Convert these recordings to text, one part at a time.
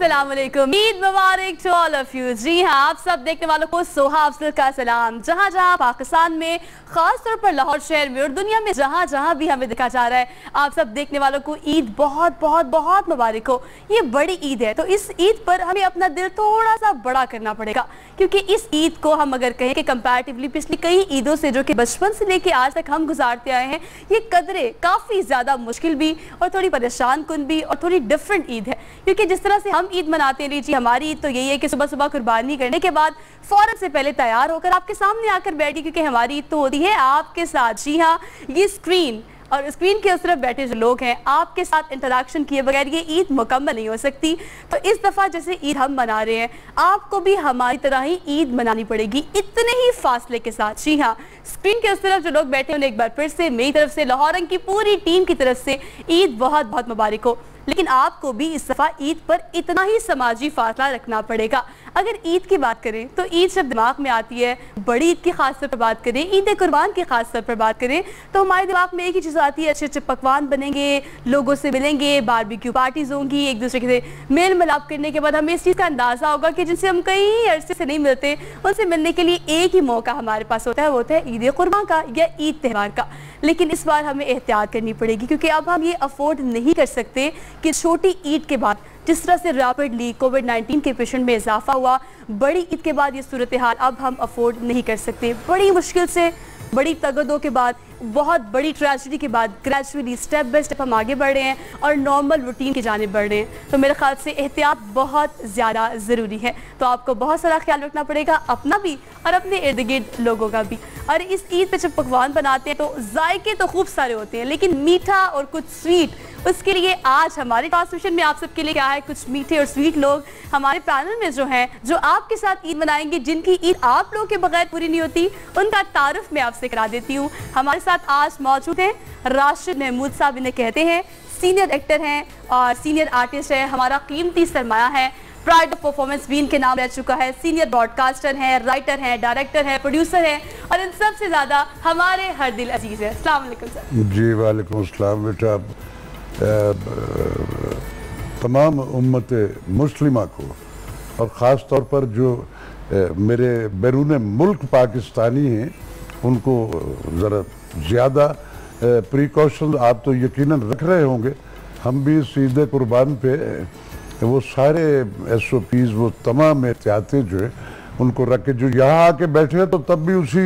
अस्सलाम वालेकुम, ईद मुबारक टू ऑल ऑफ यू। जी हाँ, आप सब देखने वालों को सोहा अफजल का सलाम। जहाँ जहाँ पाकिस्तान में, खास तौर पर लाहौर शहर में और दुनिया में जहाँ जहाँ भी हमें देखा जा रहा है, आप सब देखने वालों को ईद बहुत बहुत बहुत मुबारक हो। ये बड़ी ईद है, तो इस ईद पर हमें अपना दिल थोड़ा सा बड़ा करना पड़ेगा, क्योंकि इस ईद को हम अगर कहें कि कंपैरेटिवली पिछली कई ईदों से, जो कि बचपन से लेके आज तक हम गुजारते आए हैं, ये कदरे काफ़ी ज़्यादा मुश्किल भी और थोड़ी परेशान कुन भी और थोड़ी डिफरेंट ईद है। क्योंकि जिस तरह से हम ईद मनाते हैं, लीजिए हमारी ईद तो यही है कि सुबह सुबह कुर्बानी करने के बाद फौरन से पहले तैयार होकर आपके सामने आकर बैठी, क्योंकि हमारी ईद तो होती है आपके साथ। जी हाँ, ये स्क्रीन और स्क्रीन के उस तरफ बैठे जो लोग हैं, आपके साथ इंटरेक्शन किए बगैर ये ईद मुकम्मल नहीं हो सकती। तो इस दफ़ा जैसे ईद हम मना रहे हैं, आपको भी हमारी तरह ही ईद मनानी पड़ेगी, इतने ही फासले के साथ। जी हाँ, स्क्रीन के उस तरफ जो लोग बैठे हैं उन्हें एक बार फिर से मेरी तरफ से, लाहौर रंग की पूरी टीम की तरफ से ईद बहुत बहुत मुबारक हो। लेकिन आपको भी इस दफ़ा ईद पर इतना ही समाजी फासला रखना पड़ेगा। अगर ईद की बात करें तो ईद जब दिमाग में आती है, बड़ी ईद की खास तौर पर बात करें, ईद कुर्बान की खास तौर पर बात करें, तो हमारे दिमाग में एक ही चीज़ आती है, अच्छे अच्छे पकवान बनेंगे, लोगों से मिलेंगे, बारबेक्यू पार्टीज होंगी, एक दूसरे के मेल मिलाप करने के बाद हमें इस चीज़ का अंदाज़ा होगा कि जिनसे हम कई अरसे से नहीं मिलते, उनसे मिलने के लिए एक ही मौका हमारे पास होता है, वो होता है ईद कुर्बान का या ईद त्यौहार का। लेकिन इस बार हमें एहतियात करनी पड़ेगी, क्योंकि अब हम ये अफोर्ड नहीं कर सकते कि छोटी ईद के बाद जिस तरह से रैपिडली कोविड-19 के पेशेंट में इजाफा हुआ, बड़ी ईद के बाद ये सूरत हाल अब हम अफोर्ड नहीं कर सकते। बड़ी मुश्किल से, बड़ी तगदों के बाद, बहुत बड़ी ट्रेजेडी के बाद ग्रेजुअली स्टेप बाय स्टेप हम आगे बढ़ रहे हैं और नॉर्मल रूटीन की जानिब बढ़ रहे हैं। तो मेरे ख्याल से एहतियात बहुत ज़्यादा ज़रूरी है। तो आपको बहुत सारा ख्याल रखना पड़ेगा, अपना भी और अपने इर्द गिर्द लोगों का भी। और इस ईद पे जब पकवान बनाते हैं तो जायके तो खूब सारे होते हैं, लेकिन मीठा और कुछ स्वीट, उसके लिए आज हमारे ट्रांसमिशन में आप सबके लिए क्या है, कुछ मीठे और स्वीट लोग हमारे पैनल में जो हैं, जो आपके साथ ईद मनाएंगे, जिनकी ईद आप लोगों के बगैर पूरी नहीं होती, उनका तारुफ मैं आपसे करा देती हूँ। हमारे साथ आज मौजूद हैं राशिद महमूद साहब, इन्हें कहते हैं, सीनियर एक्टर हैं और सीनियर आर्टिस्ट है, हमारा कीमती सरमाया है, प्राइड ऑफ परफॉर्मेंस बीन के नाम रह चुका है, सीनियर ब्रॉडकास्टर हैं, राइटर हैं, डायरेक्टर हैं, प्रोड्यूसर हैं और इन सबसे ज़्यादा हमारे हर दिल अजीज़ है। अस्सलाम वालेकुम सर। जी वालेकुम अस्सलाम। बेटा, तमाम उम्मत मुस्लिमा को और ख़ास तौर पर जो मेरे बैरून मुल्क पाकिस्तानी हैं, उनको ज़रा ज़्यादा प्रिकॉशन आप तो यकीनन रख रहे होंगे। हम भी इस ईद कुर्बान पे वो सारे SOPs, वो तमाम एहतियातें जो है उनको रख के, जो यहाँ आके बैठे हैं तो तब भी उसी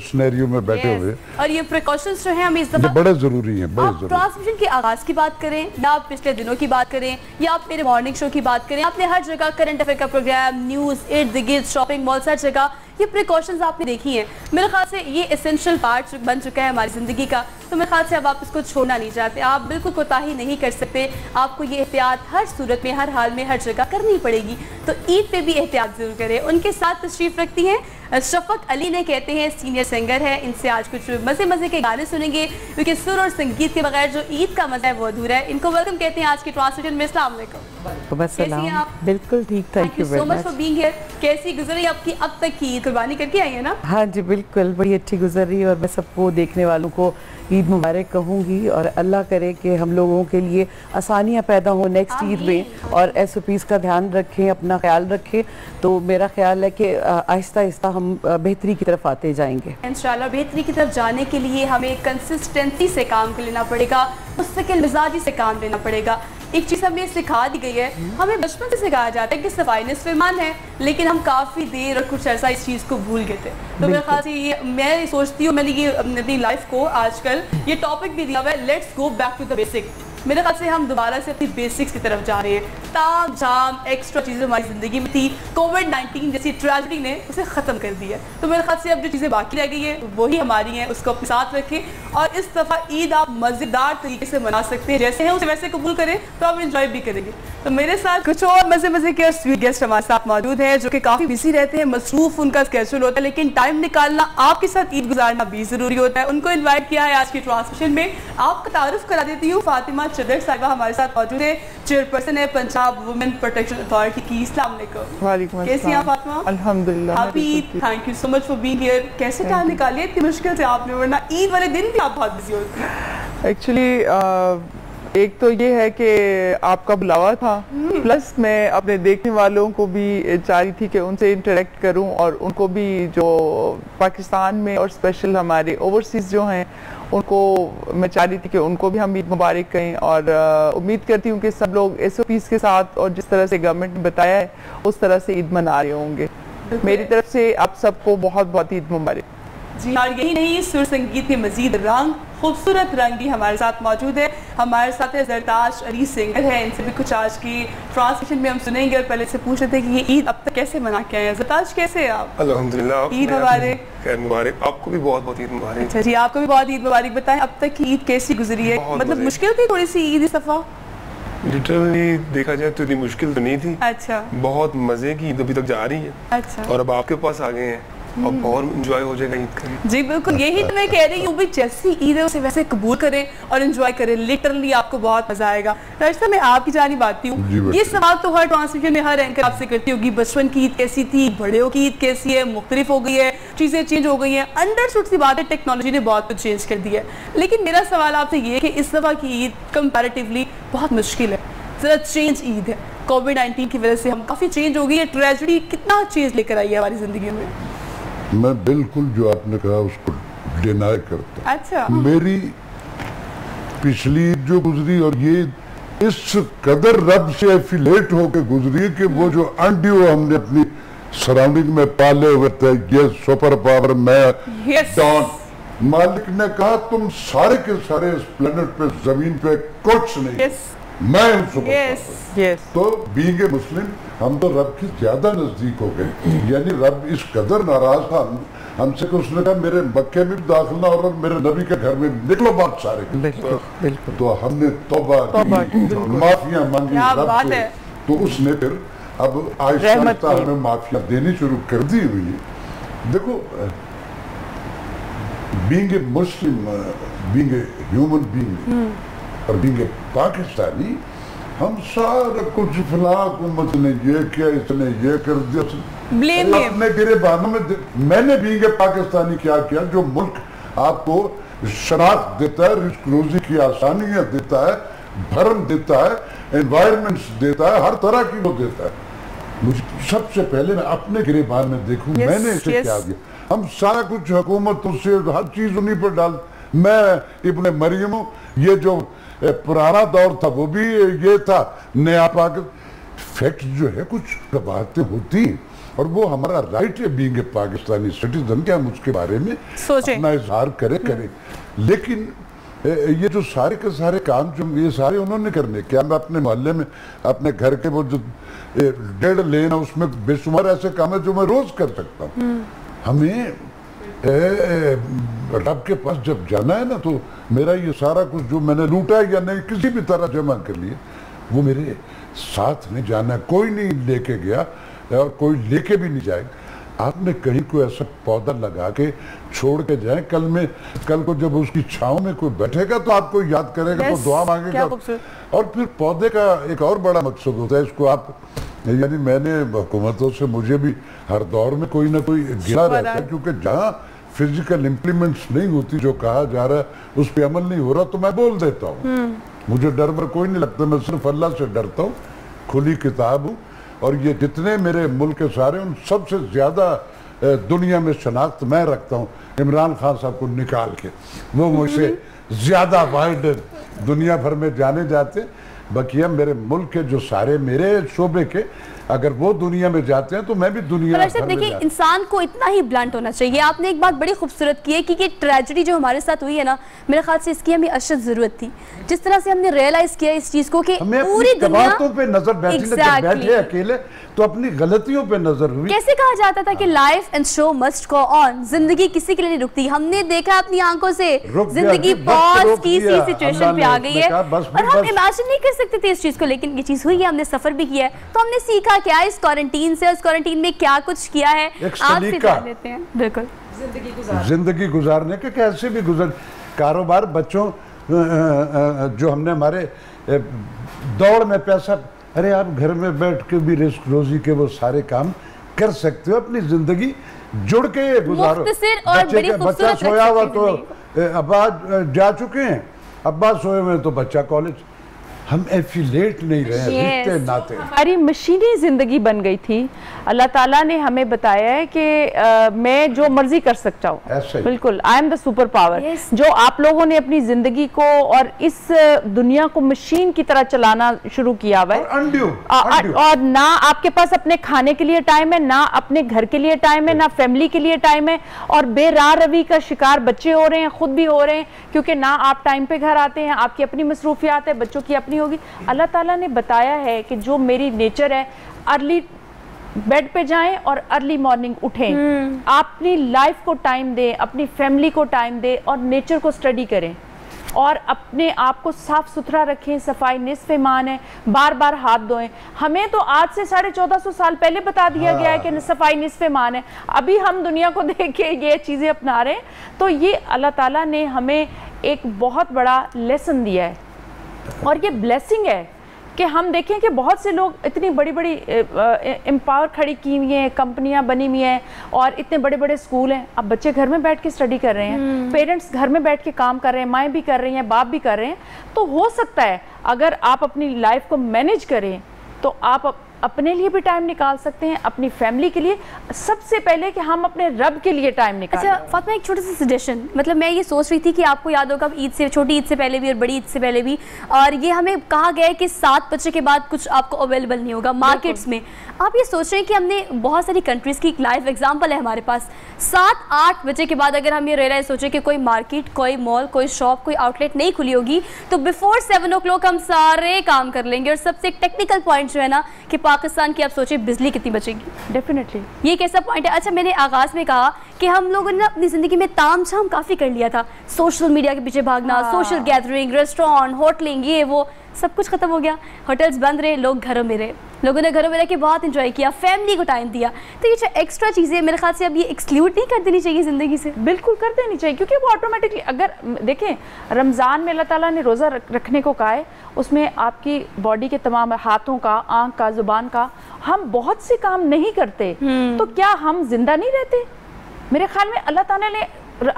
सिनेरियो में बैठे हुए। और ये प्रिकॉशंस जो हैं हमें इस दफा बड़े जरूरी हैं, बड़े जरूरी। ट्रांसमिशन के आगाज की बात करें या आप पिछले दिनों की बात करें या आप मेरे मॉर्निंग शो की बात करें, आपने हर जगह करंट अफेयर का प्रोग्राम, न्यूज़, इर्द गिर्द, शॉपिंग मॉल, हर जगह ये प्रिकॉशंस आपने देखी हैं। मेरे ख्याल से ये एसेंशियल पार्ट बन चुका है हमारी ज़िंदगी का। तो मेरे ख्याल से अब आप इसको छोड़ना नहीं चाहते, आप बिल्कुल कोताही नहीं कर सकते। आपको ये एहतियात हर सूरत में, हर हाल में, हर जगह करनी पड़ेगी। तो ईद पे भी एहतियात ज़रूर करें। उनके साथ तशरीफ़ रखती हैं शफक अली, ने कहते हैं, सीनियर सिंगर है। इनसे आज कुछ मज़े मज़े के गाने सुनेंगे, क्योंकि सुर और संगीत के बगैर जो ईद का मज़ा है वो अधूरा है। इनको वेलकम कहते हैं आज की ट्रांसमिशन में। अस्सलाम वालेकुम। कैसी हैं आप? बिल्कुल ठीक, thank you so much for being here. कैसी गुजरी आपकी अब तक की ईद? कुर्बानी करके आई है ना? हाँ जी बिल्कुल, बड़ी अच्छी गुजर रही है और मैं सबको देखने वालों को ईद मुबारक कहूँगी और अल्लाह करे कि हम लोगों के लिए आसानियाँ पैदा हो नेक्स्ट ईद में और SOPs का ध्यान रखें, अपना ख्याल रखें। तो मेरा ख्याल है कि आहिस्ता आहिस्ता हम बेहतरी की तरफ आते जाएंगे। इंशाल्लाह बेहतरी की तरफ जाने के लिए हमें कंसिस्टेंसी से काम लेना पड़ेगा, मुस्तकिल मिजाजी से काम लेना पड़ेगा। एक चीज़ हमें सिखा दी गई है, हमें बचपन से सिखाया जाता है कि सफाई निस्फ़े ईमान है, लेकिन हम काफ़ी देर और कुछ ऐसा इस चीज़ को भूल गए थे। तो मेरे ख्याल से ये मैं सोचती हूँ, मैंने ये अपनी लाइफ को आजकल ये टॉपिक भी दिया हुआ है, let's go back to the basic. मेरे ख्याल से हम दोबारा से अपनी बेसिक्स की तरफ जा रहे हैं। ताम झाम एक्स्ट्रा चीज़ें हमारी ज़िंदगी में थी, कोविड-19 जैसी ट्रेजेडी ने उसे ख़त्म कर दिया। तो मेरे ख्याल से अब जो चीज़ें बाकी रह गई है वही हमारी हैं, उसको अपने साथ रखें और इस दफ़ा ईद आप मज़ेदार तरीके से मना सकते हैं। जैसे हैं उसे वैसे कबूल करें तो आप इंजॉय भी करेंगे। तो मेरे साथ कुछ और मज़े मज़े के और स्वीट गेस्ट हमारे साथ मौजूद हैं, जो कि काफ़ी बिजी रहते हैं, मसरूफ़ उनका स्केड्यूल होता है, लेकिन टाइम निकालना, आपके साथ ईद गुजारना भी ज़रूरी होता है। उनको इन्वाइट किया है आज की ट्रांसमिशन में। आपका तारुफ करा देती हूँ, फातिमा चदर साहिबा हमारे साथ मौजूद है, चेयरपर्सन है पंजाब वुमेन प्रोटेक्शन अथॉरिटी की। अस्सलाम वालेकुम। वालेकुम अस्सलाम। कैसी हैं आप फातिमा? अल्हम्दुलिल्लाह। Happy, thank you so much for being here. कैसे टाइम निकालिए? इतनी मुश्किल से आपने, वरना ईद वाले दिन भी आप बहुत बिजी होती हैं। एक्चुअली एक तो ये है कि आपका बुलावा था, प्लस मैं अपने देखने वालों को भी चाह रही थी कि उनसे इंटरेक्ट करूं और उनको भी जो पाकिस्तान में और स्पेशल हमारे ओवरसीज़ जो हैं उनको मैं चाह रही थी कि उनको भी हम ईद मुबारक कहें। और उम्मीद करती हूँ कि सब लोग SOPs के साथ और जिस तरह से गवर्नमेंट ने बताया है उस तरह से ईद मना रहे होंगे। मेरी तरफ से आप सबको बहुत बहुत ईद मुबारक। जी और यही नहीं, सुर संगीत के मजीद रंग, खूबसूरत रंग भी हमारे साथ मौजूद है। हमारे साथ है जरताज अली सिंगर है, इनसे भी कुछ आज की ट्रांसलेशन में हम सुनेंगे। और पहले से पूछ रहे थे कि ये ईद अब तक कैसे मना के आए हैं। जरताज कैसे हैं आप? अल्हम्दुलिल्लाह, ईद मुबारक। खैर मुबारक, आपको भी बहुत बहुत ईद मुबारक। अच्छा जी, आपको भी बहुत ईद मुबारक। बताएं अब तक की ईद कैसी गुजरी है? मतलब मुश्किल थी थोड़ी सी ईद इस दफा? लिटरली देखा जाए तो इतनी मुश्किल तो नहीं थी। अच्छा, बहुत मजे की ईद अभी तक जा रही है। अच्छा, और अब आपके पास आ गए हैं, अब और एंजॉय हो जाएगा ईद का। जी बिल्कुल, यही तो मैं कह रही हूँ भी, जैसी ईद है उसे वैसे कबूल करें और एंजॉय करें। लिटरली आपको बहुत मजा आएगा। राशिदा, मैं आपकी जानिब आती हूँ। ये सवाल तो हर ट्रांसलेशन में हर एंकर आपसे करती होगी, बचपन की ईद कैसी थी, बड़ों की ईद कैसी है, मुख्तलिफ हो गई है, चीजें चेंज हो गई हैं। अंडरस्टूड सी बात है, टेक्नोलॉजी ने बहुत कुछ चेंज कर दिया है। लेकिन मेरा सवाल आपसे ये है कि इस दफा की ईद कंपैरेटिवली बहुत मुश्किल है, जरा चेंज ईद है। कोविड-19 की वजह से हम काफी चेंज हो गई है। ट्रेजेडी कितना चेंज लेकर आई है हमारी जिंदगी में? मैं बिल्कुल जो आपने कहा उसको डिनाई करता हूं। अच्छा, मेरी पिछली जो गुजरी और ये इस कदर रब से एफिलेट होकर गुजरी कि वो जो अनड्यू हमने अपनी सराउंडिंग में पाले हुए थे, ये सुपर पावर मैं डॉन, मालिक ने कहा तुम सारे के सारे इस प्लेनेट पे जमीन पे कुछ नहीं, मैं हूं सुपर पावर। तो बीइंग ए मुस्लिम हम तो रब की ज्यादा नजदीक हो गए। यानी रब इस कदर नाराज था हमसे कि उसने कहा मेरे मक्के में भी दाखिल ना और मेरे नबी के घर में निकलो बात सारे। बिल्कुल। तो हमने तौबा माफिया मांगी रब से, तो उसने फिर अब आहिस्ता हमें माफिया देनी शुरू कर दी हुई है। देखो, being a Muslim, being a human being और बीइंग ए पाकिस्तानी, हम सारा कुछ फला हुकूमत ने ये किया, इसने ये कर दिया, अपने गिरेबानों में। मैंने बीइंग ए पाकिस्तानी क्या किया? जो मुल्क आपको शनाख्त देता है, रिस्क रोजी की आसानियां देता है, भरम देता है, एनवायरमेंट्स देता है, हर तरह की वो देता है। मुझे सबसे पहले मैं अपने गिरेबान में देखूं मैंने इसे क्या दिया। हम सारा कुछ हुकूमत उससे हर चीज उन्हीं पर डाल। मैं इब्ने मरियम हूं, ये जो पुराना दौर था वो भी ये था, नया फैक्ट जो है कुछ बातें होती और वो हमारा राइट है बीइंग ए पाकिस्तानी सिटीजन कि हम उसके बारे में अपना इजहार करें। लेकिन ये जो सारे के सारे काम जो ये सारे उन्होंने करने, क्या मैं अपने मोहल्ले में अपने घर के वो जो 1.5 लेन है उसमें बेशुमार ऐसे काम है जो मैं रोज कर सकता हूँ। हमें रब के पास जब जाना है ना, तो मेरा ये सारा कुछ जो मैंने लूटा या नहीं किसी भी तरह जमा कर लिया, वो मेरे साथ नहीं जाना है। कोई नहीं लेके गया और कोई लेके भी नहीं जाएगा। आपने कहीं कोई ऐसा पौधा लगा के छोड़ के जाए, कल को जब उसकी छांव में कोई बैठेगा तो आपको याद करेगा, तो दुआ मांगेगा। और फिर पौधे का एक और बड़ा मकसद होता है, इसको आप यानी मैंने हुकूमतों से, मुझे भी हर दौर में कोई ना कोई गिरा रहता है, क्योंकि जहाँ फिजिकल इम्प्लीमेंट्स नहीं होती, जो कहा जा रहा है उस पर अमल नहीं हो रहा, तो मैं बोल देता हूँ। मुझे डर वर कोई नहीं लगता, मैं सिर्फ अल्लाह से डरता हूँ, खुली किताब हूँ। और ये जितने मेरे मुल्क के सारे, उन सबसे ज्यादा दुनिया में शनाख्त मैं रखता हूँ इमरान खान साहब को निकाल के। वो मुझसे ज्यादा वाइड दुनिया भर में जाने जाते। बकिया मेरे मुल्क के जो सारे मेरे शोबे के, अगर वो दुनिया में जाते हैं तो मैं भी दुनिया भर में। देखिए, इंसान को इतना ही ब्लंट होना चाहिए। आपने एक बात बड़ी खूबसूरत की है कि ये ट्रेजेडी जो हमारे साथ हुई है ना, मेरे ख्याल से इसकी हमें अशद जरूरत थी। जिस तरह से हमने रियलाइज किया इस चीज को कि पूरी दुनिया पे नजर बैठे अकेले, तो अपनी गलतियों पे नजर हुई। कैसे कहा जाता था कि life and show must go on, जिंदगी किसी के लिए नहीं रुकती। हमने देखा अपनी आंखों से जिंदगी पॉज की सी सिचुएशन पे आ गई है, और हम इमेजिन नहीं कर सकते थे इस चीज को। लेकिन ये चीज हुई है, हमने सफर भी किया है, तो हमने सीखा क्या इस क्वारंटीन से, उस क्वारंटीन में क्या कुछ किया है, आपसे जान लेते हैं। बिल्कुल, जिंदगी गुजारने के कैसे भी गुजर, कारोबार, बच्चों, जो हमने हमारे दौड़ में पैसा, अरे आप घर में बैठ के भी रिस्क रोजी के वो सारे काम कर सकते हो, अपनी जिंदगी जुड़ के गुजारो। बच्चा सोया हुआ तो अब्बा जा चुके हैं, अब्बा सोए हुए तो बच्चा कॉलेज, हम एफिलेट नहीं रहे Yes. रिश्ते नाते। हमारी मशीनी जिंदगी बन गई थी। अल्लाह ताला ने हमें बताया है कि मैं जो मर्जी कर सकता ऐसा हूँ, ही। बिल्कुल I am the super power. Yes. जो आप लोगों ने अपनी जिंदगी को और इस दुनिया को मशीन की तरह चलाना शुरू किया हुआ है, और undue, और ना आपके पास अपने खाने के लिए टाइम है, ना अपने घर के लिए टाइम है, ना फैमिली के लिए टाइम है, और बेराह रवी का शिकार बच्चे हो रहे हैं, खुद भी हो रहे हैं, क्योंकि ना आप टाइम पे घर आते हैं, आपकी अपनी मसरूफियात है, बच्चों की अपनी होगी। अल्लाह ताला ने बताया है कि जो मेरी नेचर है, अर्ली बेड पे जाएं और अर्ली मॉर्निंग उठें, आप अपनी लाइफ को टाइम दें, अपनी फैमिली को टाइम दें और नेचर को स्टडी करें और अपने आप को साफ सुथरा रखें। सफाई निस्फ ईमान है, बार बार हाथ धोएं। हमें तो आज से 1450 साल पहले बता दिया गया है कि सफाई निस्फ ईमान है, अभी हम दुनिया को देख के ये चीज़ें अपना रहे हैं। तो ये अल्लाह ताला ने हमें एक बहुत बड़ा लेसन दिया है और ये ब्लेसिंग है कि हम देखें कि बहुत से लोग इतनी बड़ी बड़ी एम्पावर खड़ी की हुई हैं, कंपनियां बनी हुई हैं और इतने बड़े बड़े स्कूल हैं। अब बच्चे घर में बैठ के स्टडी कर रहे हैं, पेरेंट्स घर में बैठ के काम कर रहे हैं, माएँ भी कर रही हैं, बाप भी कर रहे हैं। तो हो सकता है अगर आप अपनी लाइफ को मैनेज करें तो आप अपने लिए भी टाइम निकाल सकते हैं, अपनी फैमिली के लिए। सबसे पहले कि हम अपने रब के लिए टाइम निकालें। अच्छा फातिमा, एक छोटा सा सजेशन, मतलब मैं ये सोच रही थी कि आपको याद होगा ईद से, छोटी ईद से पहले भी और बड़ी ईद से पहले भी, और ये हमें कहा गया है कि 7 बजे के बाद कुछ आपको अवेलेबल नहीं होगा मार्केट्स में। आप ये सोच रहे हैं कि हमने बहुत सारी कंट्रीज़ की लाइव एग्जाम्पल है हमारे पास, 7-8 बजे के बाद अगर हम ये रियलाइज सोचें कि कोई मार्केट, कोई मॉल, कोई शॉप, कोई आउटलेट नहीं खुली होगी, तो बिफोर 7 o'clock हम सारे काम कर लेंगे। और सबसे एक टेक्निकल पॉइंट जो है ना कि पाकिस्तान की आप सोचिए बिजली कितनी बचेगी। डेफिनेटली ये एक ऐसा पॉइंट है। अच्छा, मैंने आगाज में कहा कि हम लोगों ने ना अपनी ज़िंदगी में ताम झाम काफ़ी कर लिया था, सोशल मीडिया के पीछे भागना, सोशल गैदरिंग, रेस्टोरेंट, होटलिंग, ये वो सब कुछ खत्म हो गया। होटल्स बंद रहे, लोग घरों में रहे, लोगों ने घरों में रह के बहुत इंजॉय किया, फैमिली को टाइम दिया। तो ये जो एक्स्ट्रा चीज़ें मेरे ख्याल से अब ये एक्सक्लूड नहीं कर देनी चाहिए ज़िंदगी से। बिल्कुल कर देनी चाहिए, क्योंकि वो ऑटोमेटिकली, अगर देखें रमज़ान में अल्लाह ताला ने रोज़ा रखने को कहा है, उसमें आपकी बॉडी के तमाम हाथों का, आँख का, ज़ुबान का, हम बहुत से काम नहीं करते, तो क्या हम जिंदा नहीं रहते? मेरे ख्याल में अल्लाह ताला ने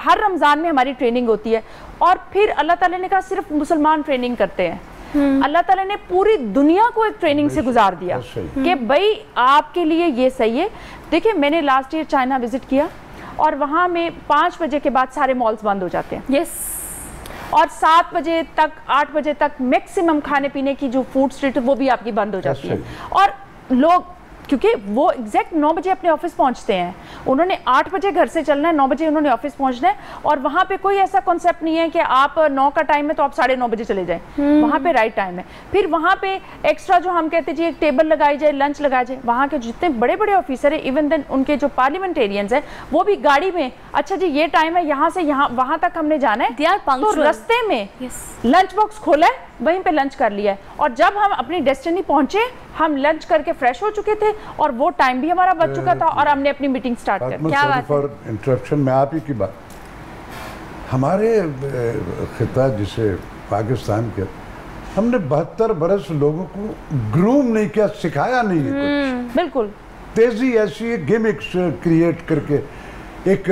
हर रमज़ान में हमारी ट्रेनिंग होती है, और फिर अल्लाह ताला ने कहा सिर्फ मुसलमान ट्रेनिंग करते हैं। अल्लाह ताला ने पूरी दुनिया को एक ट्रेनिंग से गुजार दिया कि भाई आपके लिए ये सही है। देखिए मैंने लास्ट ईयर चाइना विजिट किया और वहाँ में 5 बजे के बाद सारे मॉल्स बंद हो जाते हैं। यस। और 7 बजे तक, 8 बजे तक मैक्सिमम खाने पीने की जो फूड स्ट्रीट वो भी आपकी बंद हो जाती है। और लोग, क्योंकि वो एग्जैक्ट 9 बजे अपने ऑफिस पहुंचते हैं, उन्होंने 8 बजे घर से चलना है, 9 बजे उन्होंने ऑफिस पहुंचना है, और वहाँ पे कोई ऐसा कॉन्सेप्ट नहीं है कि आप 9 का टाइम है तो आप 9:30 बजे चले जाएं। वहाँ पे राइट टाइम है। फिर वहाँ पे एक्स्ट्रा जो हम कहते हैं एक टेबल लगाई जाए, लंच लगाया जाए। वहाँ के जितने बड़े बड़े ऑफिसर है, इवन देन उनके जो पार्लियामेंटेरियंस हैं, वो भी गाड़ी में, अच्छा जी ये टाइम है, यहाँ से यहाँ वहाँ तक हमने जाना है, तो रास्ते में लंच बॉक्स खोला है, वहीं पे लंच कर लिया है। और जब हम अपनी डेस्टिनी पहुंचे, हम लंच करके फ्रेश हो चुके थे और वो टाइम भी हमारा बच चुका था और हमने अपनी मीटिंग स्टार्ट कर दी। क्या बात है। फॉर इंटरप्शन में आप ही की बात, हमारे खिता जिसे पाकिस्तान के, हमने 72 बरस लोगों को ग्रूम नहीं किया, सिखाया नहीं है कुछ। बिल्कुल तेजी ऐसी गिमिक्स क्रिएट करके एक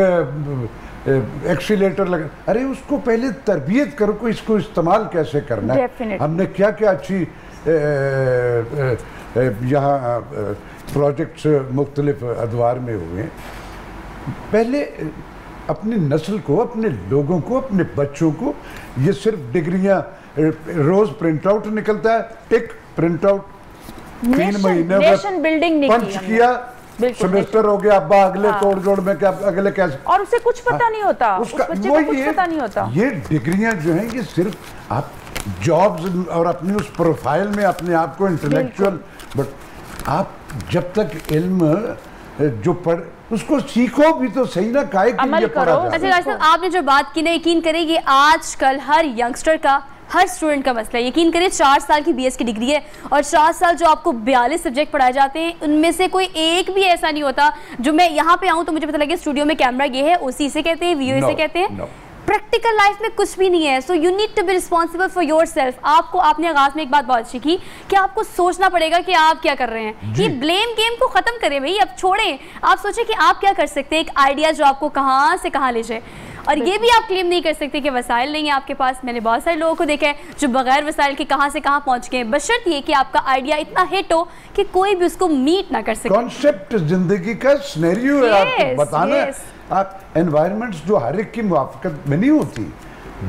एक्सीलेटर लगा, अरे उसको पहले तरबियत करो को इसको इस्तेमाल कैसे करना है। हमने क्या क्या अच्छी यहाँ प्रोजेक्ट्स मुख्तलिफ अदवार में हुए हैं। पहले अपनी नस्ल को, अपने लोगों को, अपने बच्चों को, ये सिर्फ डिग्रियां, रोज प्रिंट आउट निकलता है, टिक प्रिंट आउट, 3 महीने में पंच किया, सेमेस्टर हो गया, अब्बा अगले तोड़ जोड़ में क्या, अगले कैसे, और उसे कुछ पता नहीं होता, उसका उस बच्चे को कुछ पता नहीं होता। ये डिग्रियां जो हैं ये सिर्फ आप जॉब्स और अपनी उस प्रोफाइल में अपने आप को इंटेलेक्चुअल, बट आप जब तक इल्म जो पढ़ उसको सीखो भी तो सही ना, काहे के लिए पढ़ा जाए। अच्छा आपने जो बात की ना, यकीन करेंगे आजकल हर यंगस्टर का, हर स्टूडेंट का मसला है। यकीन करिए 4 साल की BS की डिग्री है और 4 साल जो आपको 42 सब्जेक्ट पढ़ाए जाते हैं, उनमें से कोई एक भी ऐसा नहीं होता जो मैं यहाँ पे आऊँ तो मुझे पता लगे स्टूडियो में कैमरा ये है, OC इसे कहते हैं, VO इसे कहते हैं। प्रैक्टिकल लाइफ में कुछ भी नहीं है। So you need to be responsible for yourself. आपको, आपने आगाज में एक बात बहुत अच्छी की कि आपको सोचना पड़ेगा कि आप क्या कर रहे हैं। ये ब्लेम गेम को खत्म करें भाई, अब छोड़ें, आप सोचें कि आप क्या कर सकते हैं, एक आइडिया जो आपको कहाँ से कहाँ ले जाए। और ये भी आप क्लेम नहीं कर सकते कि वसाइल नहीं है आपके पास। मैंने बहुत सारे लोगों को देखा है जो बगैर वसाइल के कहाँ से कहाँ पहुँच गए, बशर्त ये कि आपका आइडिया इतना हिट हो कि कोई भी उसको मीट ना कर सके। कॉन्सेप्ट जिंदगी का सिनेरियो है, आपको बताना है। आप एनवायरनमेंट्स जो हर एक की मुवाफकत में नहीं होती,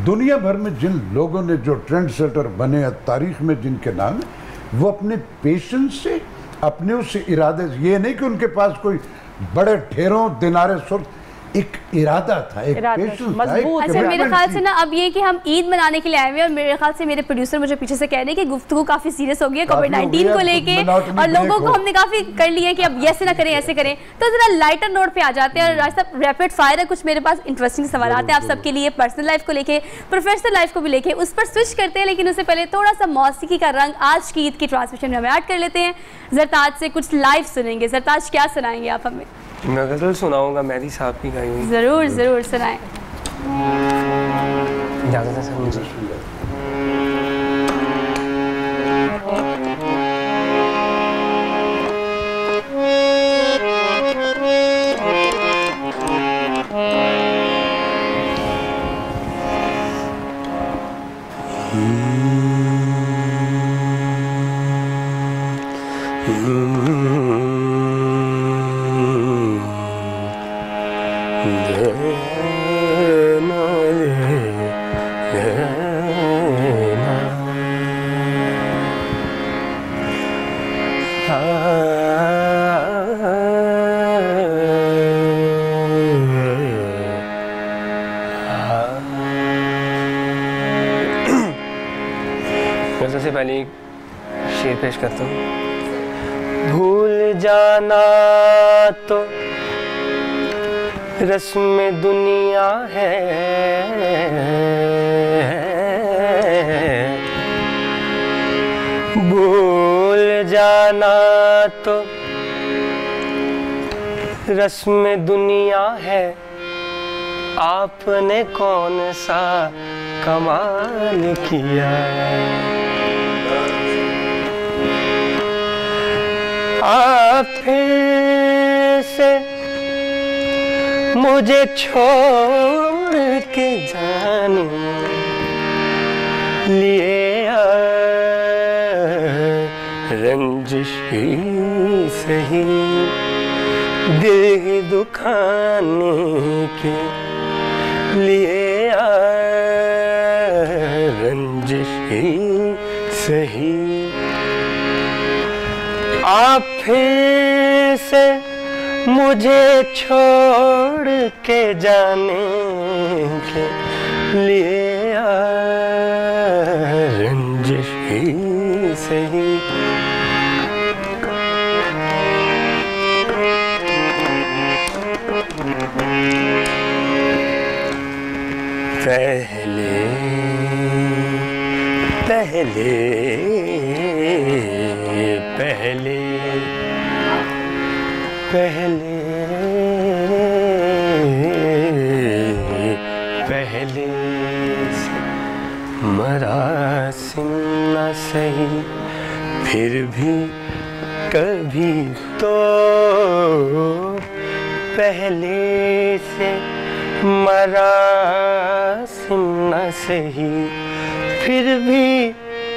दुनिया भर में जिन लोगों ने जो ट्रेंड सेटर बने हैं तारीख में जिनके नाम, वो अपने पेशेंस से, अपने उस इरादे से, ये नहीं कि उनके पास कोई बड़े ढेरों दिनारे सुर्ख, एक इरादा था, एक पेशेंस था। अच्छा, मेरे ख्याल से ना अब ये कि हम ईद मनाने के लिए आए हुए हैं, और मेरे ख्याल से मेरे प्रोड्यूसर मुझे पीछे से कह रहे हैं कि गुफ्तगू काफी सीरियस हो गई है कोविड-19 को लेके, और लोगों को हमने काफी कर लिया है कि अब ऐसे ना करें ऐसे करें। तो जरा लाइटर नोट पे आ जाते हैं। राज साहब, रैपिड फायर है, कुछ मेरे पास इंटरेस्टिंग सवाल आते हैं आप सबके लिए, पर्सनल लाइफ को लेके, प्रोफेशनल लाइफ को भी लेके, उस पर स्विच करते हैं। लेकिन उससे पहले थोड़ा सा मौसीकी का रंग आज की ईद की ट्रांसमिशन में हम ऐड कर लेते हैं। जरताज से कुछ लाइव सुनेंगे। जरताज, क्या सुनाएंगे आप हमें? मैं गजल सुनाऊंगा, मेहदी साहब की गाई हुई। जरूर जरूर सुनाएं। इजाज़त है सर मुझे। मैं सबसे पहले एक शेर पेश करता हूँ। भूल जाना तो रस्म दुनिया है, भूल जाना तो रस्म दुनिया है, आपने कौन सा कमाल किया, आप फिर से मुझे छोड़ के जाने लिए रंजिश ही सही, दिल दुखाने के लिए रंजिश ही सही, आप फिर से मुझे छोड़ के जाने के लिए रंजिश ही सही। पहले पहले पहले पहले पहले से मरासिम न सही, फिर भी कभी तो पहले से मरासिम न सही, फिर भी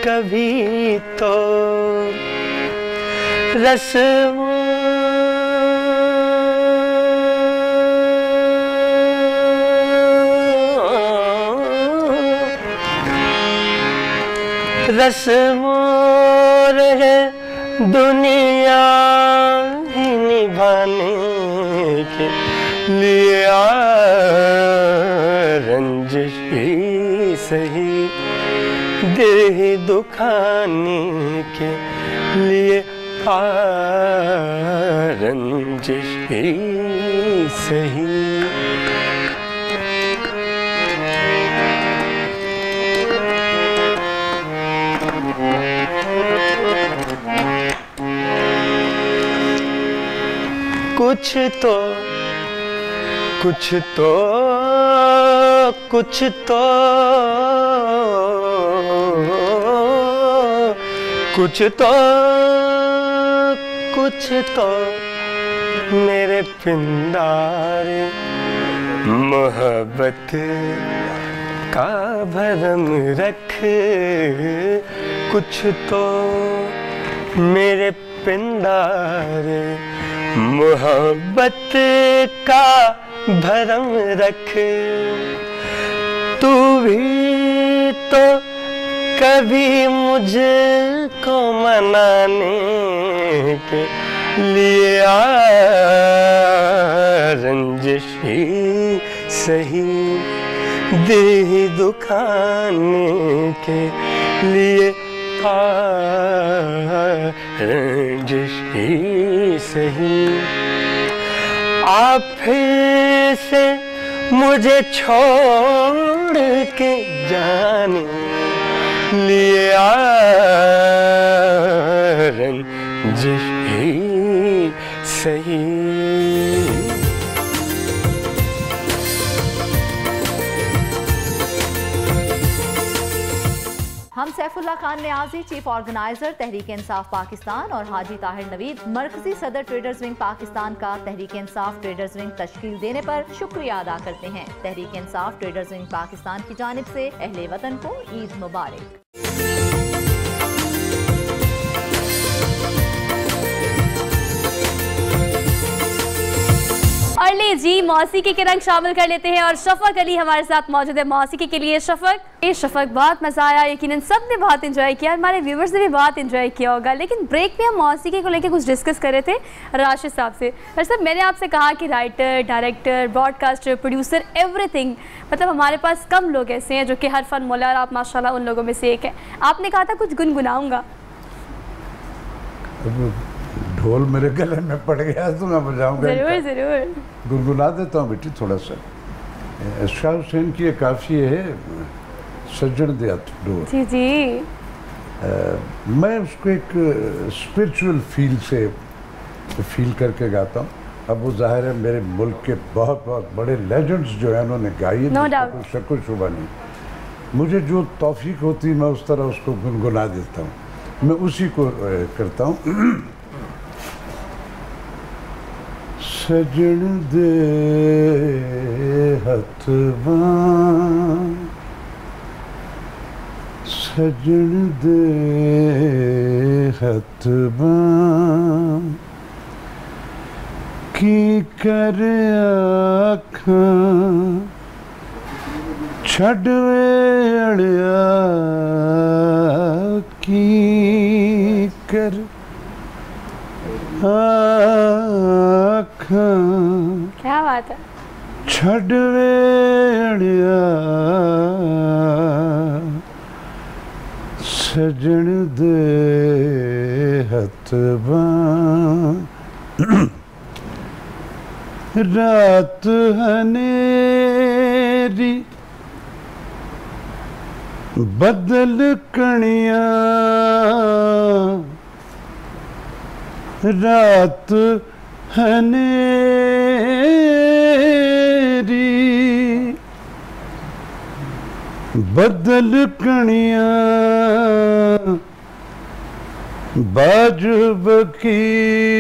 कभी तो रस्म रस्मो रहे दुनिया ही निभाने के लिए रंजिश ही सही, दिल दुखाने के लिए रंजिश ही सही। कुछ तो कुछ तो कुछ तो कुछ तो कुछ तो मेरे पिंडारे मोहब्बत का भरम रख, कुछ तो मेरे पिंडारे। मोहब्बत का भरम रख, तू भी तो कभी मुझको मनाने के लिए आ, रंजिश ही सही दिल दुखाने के लिए आ, रंजिश ही सही। आप फिर से मुझे छोड़ के जाने लिए आ, रंजिश ही सही। हम सैफुल्लाह खान नियाज़ी, चीफ ऑर्गेनाइजर तहरीक इंसाफ पाकिस्तान, और हाजी ताहिर नवीद, मरकजी सदर ट्रेडर्स विंग पाकिस्तान का तहरीक इंसाफ ट्रेडर्स विंग तश्कील देने पर शुक्रिया अदा करते हैं। तहरीक इंसाफ ट्रेडर्स विंग पाकिस्तान की जानिब से अहले वतन को ईद मुबारक। और ले जी मौसीकी के रंग शामिल कर लेते हैं और शफक अली हमारे साथ मौजूद है मौसीकी के लिए। शफक बहुत मजा आया, यकीनन सब ने बहुत एंजॉय किया, हमारे व्यूवर्स ने भी बहुत एंजॉय किया होगा। लेकिन ब्रेक में हम मौसीकी को लेकर कुछ डिस्कस कर रहे थे राशिद साहब से। सर मैंने आपसे कहा कि writer, director, broadcaster, producer, everything, मतलब हमारे पास कम लोग ऐसे हैं जो कि हर फन मौला, और आप माशाल्लाह उन लोगों में से एक है। आपने कहा था कुछ गुनगुनाऊंगा, ढोल मेरे गले में पड़ गया तो मैं बजाऊंगा। जरूर जरूर गुनगुना देता हूँ बेटी थोड़ा सा। शाह हुसैन की एक काफ़िया है, सज्जन दे डोर। जी जी। मैं उसको एक स्पिरिचुअल फील से फील करके गाता हूँ। अब वो जाहिर है मेरे मुल्क के बहुत बहुत बड़े लेजेंड्स जो हैं उन्होंने गाई है, कोई शक व शुबा नहीं। मुझे जो तौफीक होती मैं उस तरह उसको गुनगुना देता हूँ, मैं उसी को करता हूँ। सजन दे हथवा, सजन दे हथवा, की कर आखा छड़वे अड़िया, की कर क्या बात है। छड़वे अड़िया, सजन दे हथवा, रात हनेरी बदल कणिया, रात हनेरी बदल कणिया, बाज वकीला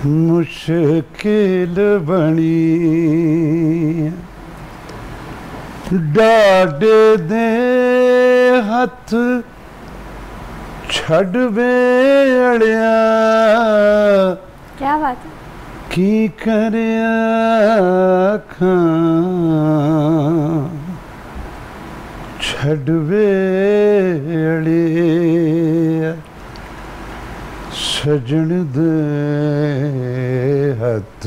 मुश्किल बनी, डाडे दे हथ छड़वे अड़िया, क्या बात है। की करया छड़वे अड़िया, सजन दे हथ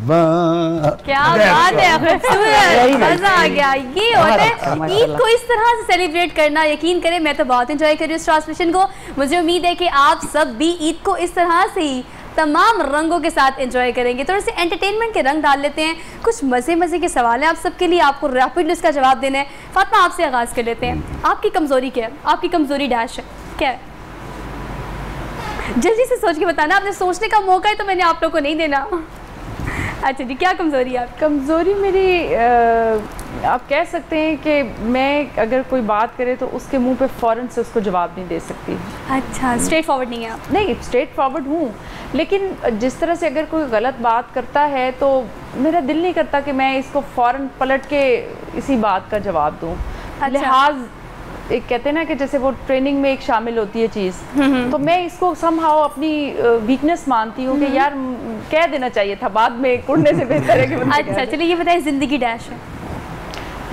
बां। क्या बात है, खूबसूरत, मजा आ गया। ये होता है ईद को इस तरह से सेलिब्रेट करना। यकीन करें मैं तो बहुत एंजॉय कर रही हूँ इस ट्रांसमिशन को। मुझे उम्मीद है कि आप सब भी ईद को इस तरह से ही तमाम रंगों के साथ एंजॉय करेंगे। थोड़े से एंटरटेनमेंट के रंग डाल लेते हैं, कुछ मज़े मज़े के सवाल हैं आप सबके लिए, आपको रैपिडली इसका जवाब देना है। फातिमा आपसे आगाज़ कर लेते हैं, आपकी कमज़ोरी क्या है, आपकी कमज़ोरी डैश है क्या है? जल्दी से सोच के बताना, आपने सोचने का मौका है तो मैंने आप लोग को नहीं देना। अच्छा जी, क्या कमज़ोरी है आपकी? कमज़ोरी मेरी आप कह सकते हैं कि मैं अगर कोई बात करे तो उसके मुंह पे फ़ौरन से उसको जवाब नहीं दे सकती। अच्छा, स्ट्रेट फॉरवर्ड नहीं है आप? नहीं, स्ट्रेट फॉरवर्ड हूँ, लेकिन जिस तरह से अगर कोई गलत बात करता है तो मेरा दिल नहीं करता कि मैं इसको फ़ौरन पलट के इसी बात का जवाब दूँ। लिहाज एक कहते हैं ना कि जैसे वो ट्रेनिंग में एक शामिल होती है चीज़, तो मैं इसको समहाउ अपनी वीकनेस मानती हूँ कि यार कह देना चाहिए था, बाद में कुड़ने से बेहतर है कि अच्छा, चलिए ये बताइए, ज़िंदगी डैश है?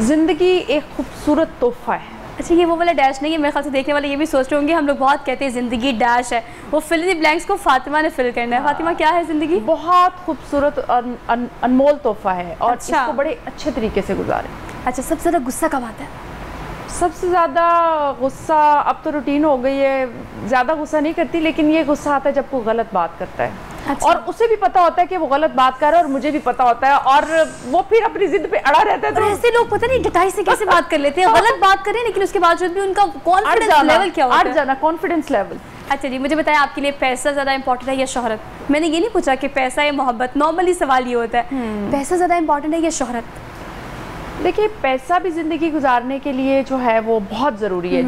ज़िंदगी एक खूबसूरत तोहफा है। अच्छा, ये वो वाला डैश नहीं है, मेरे ख्याल से देखने वाले ये भी सोच रहे होंगे, हम लोग बहुत कहते हैं ज़िंदगी डैश है, वो फिल इन द ब्लैंक्स को फातिमा ने फिल करना है। फातिमा, क्या है ज़िंदगी? बहुत खूबसूरत और अनमोल तोहफा है, और अच्छा। इसको बड़े अच्छे तरीके से गुजारें। अच्छा, सबसे ज़्यादा गुस्सा कब आता है? सबसे ज़्यादा गुस्सा अब तो रूटीन हो गई है, ज़्यादा गुस्सा नहीं करती, लेकिन ये गुस्सा आता है जब कोई गलत बात करता है। अच्छा। और उसे भी पता होता है कि वो गलत बात कर रहा है और मुझे भी पता होता है, और वो फिर अपनी जिद पे अड़ा रहता है। तो ऐसे लोग पता नहीं डटाई से कैसे बात कर लेते हैं, गलत बात करें लेकिन उसके बावजूद भी उनका कॉन्फिडेंस लेवल क्या होता है? अड़ जाना, कॉन्फिडेंस लेवल। अच्छा जी, मुझे बताएं, आपके लिए पैसा ज़्यादा इंपॉर्टेंट है या शोहरत? मैंने ये नहीं पूछा कि पैसा या मोहब्बत, नॉर्मली सवाल ये होता है, पैसा ज़्यादा इंपॉर्टेंट है या शोहरत? देखिए, पैसा भी ज़िंदगी गुजारने के लिए जो है वो बहुत ज़रूरी है,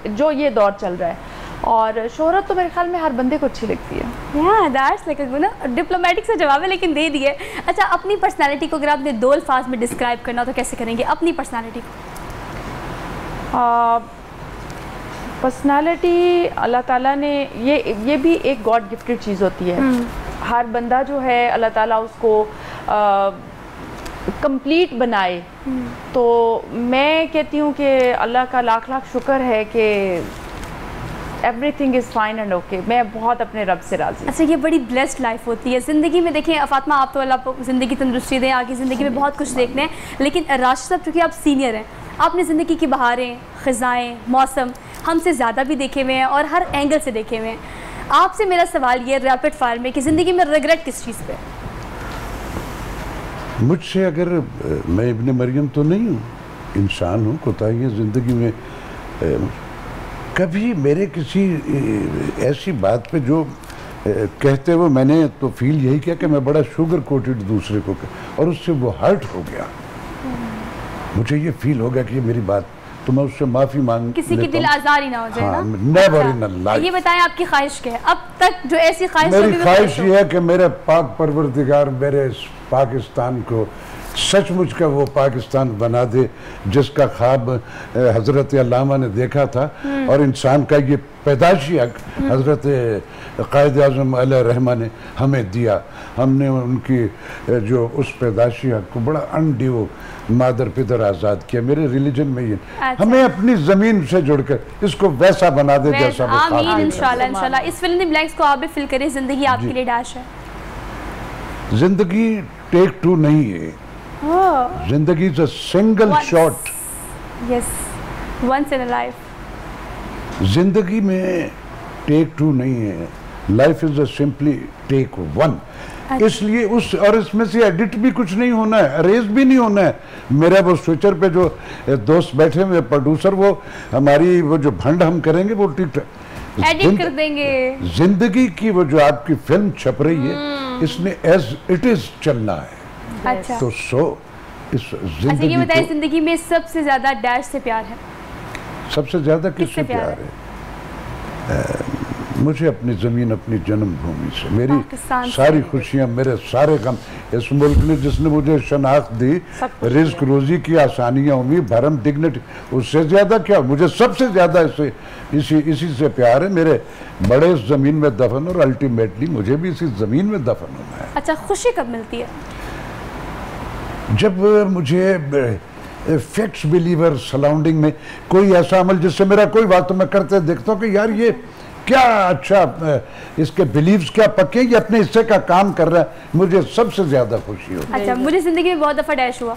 जो ये दौर चल रहा है, और शोहरत तो मेरे ख्याल में हर बंदे को अच्छी लगती है। या दैट्स लाइक ना डिप्लोमेटिक सा जवाब है, लेकिन दे दिए। अच्छा, अपनी पर्सनालिटी को अगर आपने 2 अल्फाज में डिस्क्राइब करना तो कैसे करेंगे अपनी पर्सनालिटी को? पर्सनालिटी अल्लाह ताला ने ये भी एक गॉड गिफ्टेड चीज़ होती है। हर बंदा जो है अल्लाह ताला उसको कंप्लीट बनाए, तो मैं कहती हूँ कि अल्लाह का लाख लाख शुक्र है कि everything is fine and okay. मैं बहुत अपने रब से राज़ी। अच्छा, ये बड़ी ब्लेस्ड लाइफ होती है ज़िंदगी में। देखिए फातिमा, आप तो अल्लाह को ज़िंदगी तंदुरुस्ती दें, आगे ज़िंदगी में बहुत कुछ देखने हैं, लेकिन राशिद साहब चूँकि आप सीनियर हैं, आपने ज़िंदगी की बहारें, ख़ज़ाएँ, मौसम हमसे ज़्यादा भी देखे हुए हैं और हर एंगल से देखे हुए हैं। आपसे मेरा सवाल ये रैपिड फायर में कि ज़िंदगी में रिग्रेट किस चीज़ पे? मुझसे अगर मैं इब्ने मरियम तो नहीं हूँ, इंसान हूँ, कोताही ज़िंदगी में। कभी मेरे किसी ऐसी बात पे जो कहते हुए मैंने तो फील यही किया कि मैं बड़ा शुगर कोटेड दूसरे को, और उससे वो हर्ट हो गया। मुझे ये फील हो गया कि ये मेरी बात, तो मैं उससे माफ़ी मांग किसी की दिल आज़ार ही ना हो जाए। हाँ, नेवर इन लाइफ। ये बताएं, आपकी ख्वाहिश क्या है अब तक जो ऐसी ख्वाहिश? मेरी ख्वाहिश ये है कि मेरे पाक परवरदिगार मेरे पाकिस्तान को सचमुच का वो पाकिस्तान बना दे जिसका ख्वाब हज़रत अल्लामा ने देखा था, और इंसान का ये पैदाशी हक हज़रत क़ायद आज़म अलैहिर्रहमा ने हमें दिया। हमने उनकी जो उस पैदाशी हक को बड़ा अनड्यू मादर पिदर आज़ाद किया। मेरे रिलीजन में ये हमें अपनी ज़मीन से जुड़कर इसको वैसा बना दे जैसा वो ख्वाब आमीन, इंशाल्लाह इंशाल्लाह। इस फिल इन द ब्लैंक्स को आप भी फिल करें। ज़िंदगी आपके लिए डैश है? जिंदगी टेक 2 नहीं है, जिंदगी is a single shot. Yes, once in a life. जिंदगी में टेक 2 नहीं है, life is a simply take 1। इसलिए उस, और इसमें से एडिट भी कुछ नहीं होना है, अरेज भी नहीं होना है। मेरा वो स्विचर पे जो दोस्त बैठे हुए प्रोड्यूसर, वो हमारी वो जो भंड हम करेंगे वो ठीक एडिट कर देंगे। जिंदगी की वो जो आपकी फिल्म छप रही है, इसने एज इट इज चलना है। अच्छा, तो इस जिंदगी, ये बताइए, जिंदगी में सबसे ज्यादा डैश से प्यार है? सबसे ज्यादा किससे प्यार है? मुझे अपनी ज़मीन, अपनी जन्मभूमि से, मेरी सारी खुशियाँ, मेरे सारे गम, इस मुल्क ने जिसने मुझे शनाख्त दी, रिस्क रोजी की आसानियाँ, उम्मीद, भरम, डिग्निटी, उससे ज़्यादा क्या? मुझे सबसे ज़्यादा इसी से प्यार है। मेरे बड़े इस ज़मीन में दफन, और अल्टीमेटली मुझे भी इसी ज़मीन में दफन होना है। अच्छा, खुशी कब मिलती है? जब मुझे फैक्ट्स बिलीवर सराउंडिंग में कोई ऐसा अमल जिससे मेरा कोई बात, तो मैं करते देखता हूँ कि यार ये क्या अच्छा, इसके बिलीव्स क्या पक्के, ये अपने हिस्से का काम कर रहा है, मुझे सबसे ज्यादा खुशी होती है। अच्छा, मुझे जिंदगी में बहुत दफा डैश हुआ।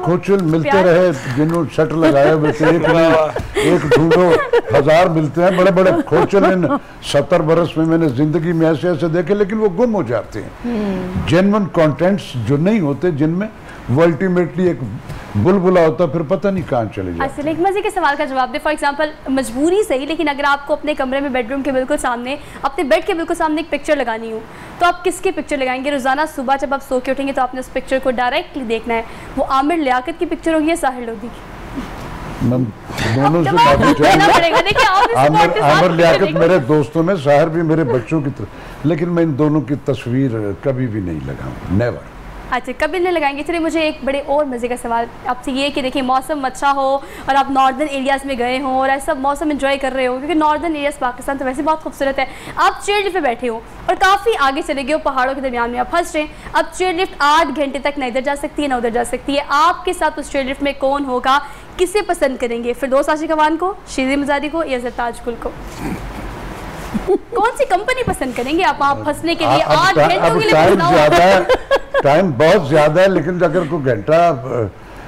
खोचल मिलते रहे, जिन्होंने शटर लगाए हुए थे, एक ढूंढो 1000 मिलते हैं। बड़े बड़े खोचल इन 70 बरस में मैंने जिंदगी में ऐसे ऐसे देखे, लेकिन वो गुम हो जाते हैं। जेन्युइन कंटेंट्स जो नहीं होते, जिनमें वो अल्टीमेटली एक बुलबुला होता, फिर पता नहीं कहाँ चले जाते। अच्छा, एक मजे के सवाल का जवाब दे। फॉर एग्जांपल, मजबूरी सही, लेकिन अगर आपको अपने कमरे में, बेडरूम के बिल्कुल सामने, अपने बेड के बिल्कुल सामने एक पिक्चर लगानी हो, तो आप किसकी पिक्चर लगाएंगे? रोजाना सुबह जब आप सो के उठेंगे तो आपने उस पिक्चर को डायरेक्टली देखना है। वो आमिर लियाकत की पिक्चर होगी या साहिर लोधी की? दोनों से बातें देखिए आमिर लियाकत मेरे दोस्तों में, साहिर भी मेरे बच्चों की तरह, लेकिन मैं इन दोनों की तस्वीर कभी भी नहीं लगाऊंगा, नेवर। अच्छा, कभी नहीं लगाएंगे। चलिए मुझे एक बड़े और मज़े का सवाल आपसे ये कि देखिए मौसम अच्छा हो और आप नॉर्दर्न एरियाज़ में गए हों और ऐसा मौसम एंजॉय कर रहे हो, क्योंकि नॉर्दर्न एरियाज़ पाकिस्तान तो वैसे बहुत खूबसूरत है, आप चेयर लिफ्ट पे बैठे हो और काफ़ी आगे चले गए हो, पहाड़ों के दरमियान में आप फंस रहे हैं। अब चेयर लिफ्ट 8 घंटे तक ना इधर जा सकती है ना उधर जा सकती है, आपके साथ उस चेयर लिफ्ट में कौन होगा? किसे पसंद करेंगे? फिरदौस आशिक अवान को, शीरी मजारी को या सरताज गुल को? कौन सी कंपनी पसंद करेंगे आप वहाँ फंसने के लिए? 8 घंटों के लिए टाइम बहुत ज्यादा है, लेकिन अगर कोई घंटा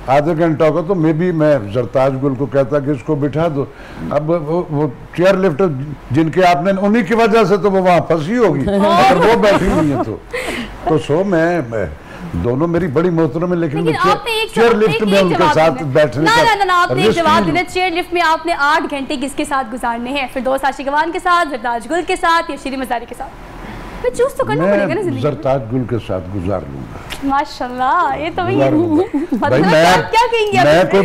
आधा घंटा होगा तो मैं जरताज गुल को कहता कि इसको बिठा दो। अब वो चेयर लिफ्ट जिनके आपने, उन्हीं की वजह से तो वो वहाँ फंसी होगी, अगर वो बैठी हुई है तो सो मैं दोनों मेरी बड़ी मोहतरम है, लेकिन चेयर लिफ्ट में उनके साथ बैठने का ना आपने एक जवाब देना। चेयर लिफ्ट में आपने 8 घंटे किसके साथ गुजारने हैं? फिरदौस आशिक अवान के साथ, जरताज गुल के साथ या शीरी मजारी के साथ? मैं चूज तो करना पड़ेगा ना जिंदगी में। जरताज गुल के साथ गुजार लूंगा। माशाल्लाह, ये तो भाई मैं क्या कहेंगे? मैं कोई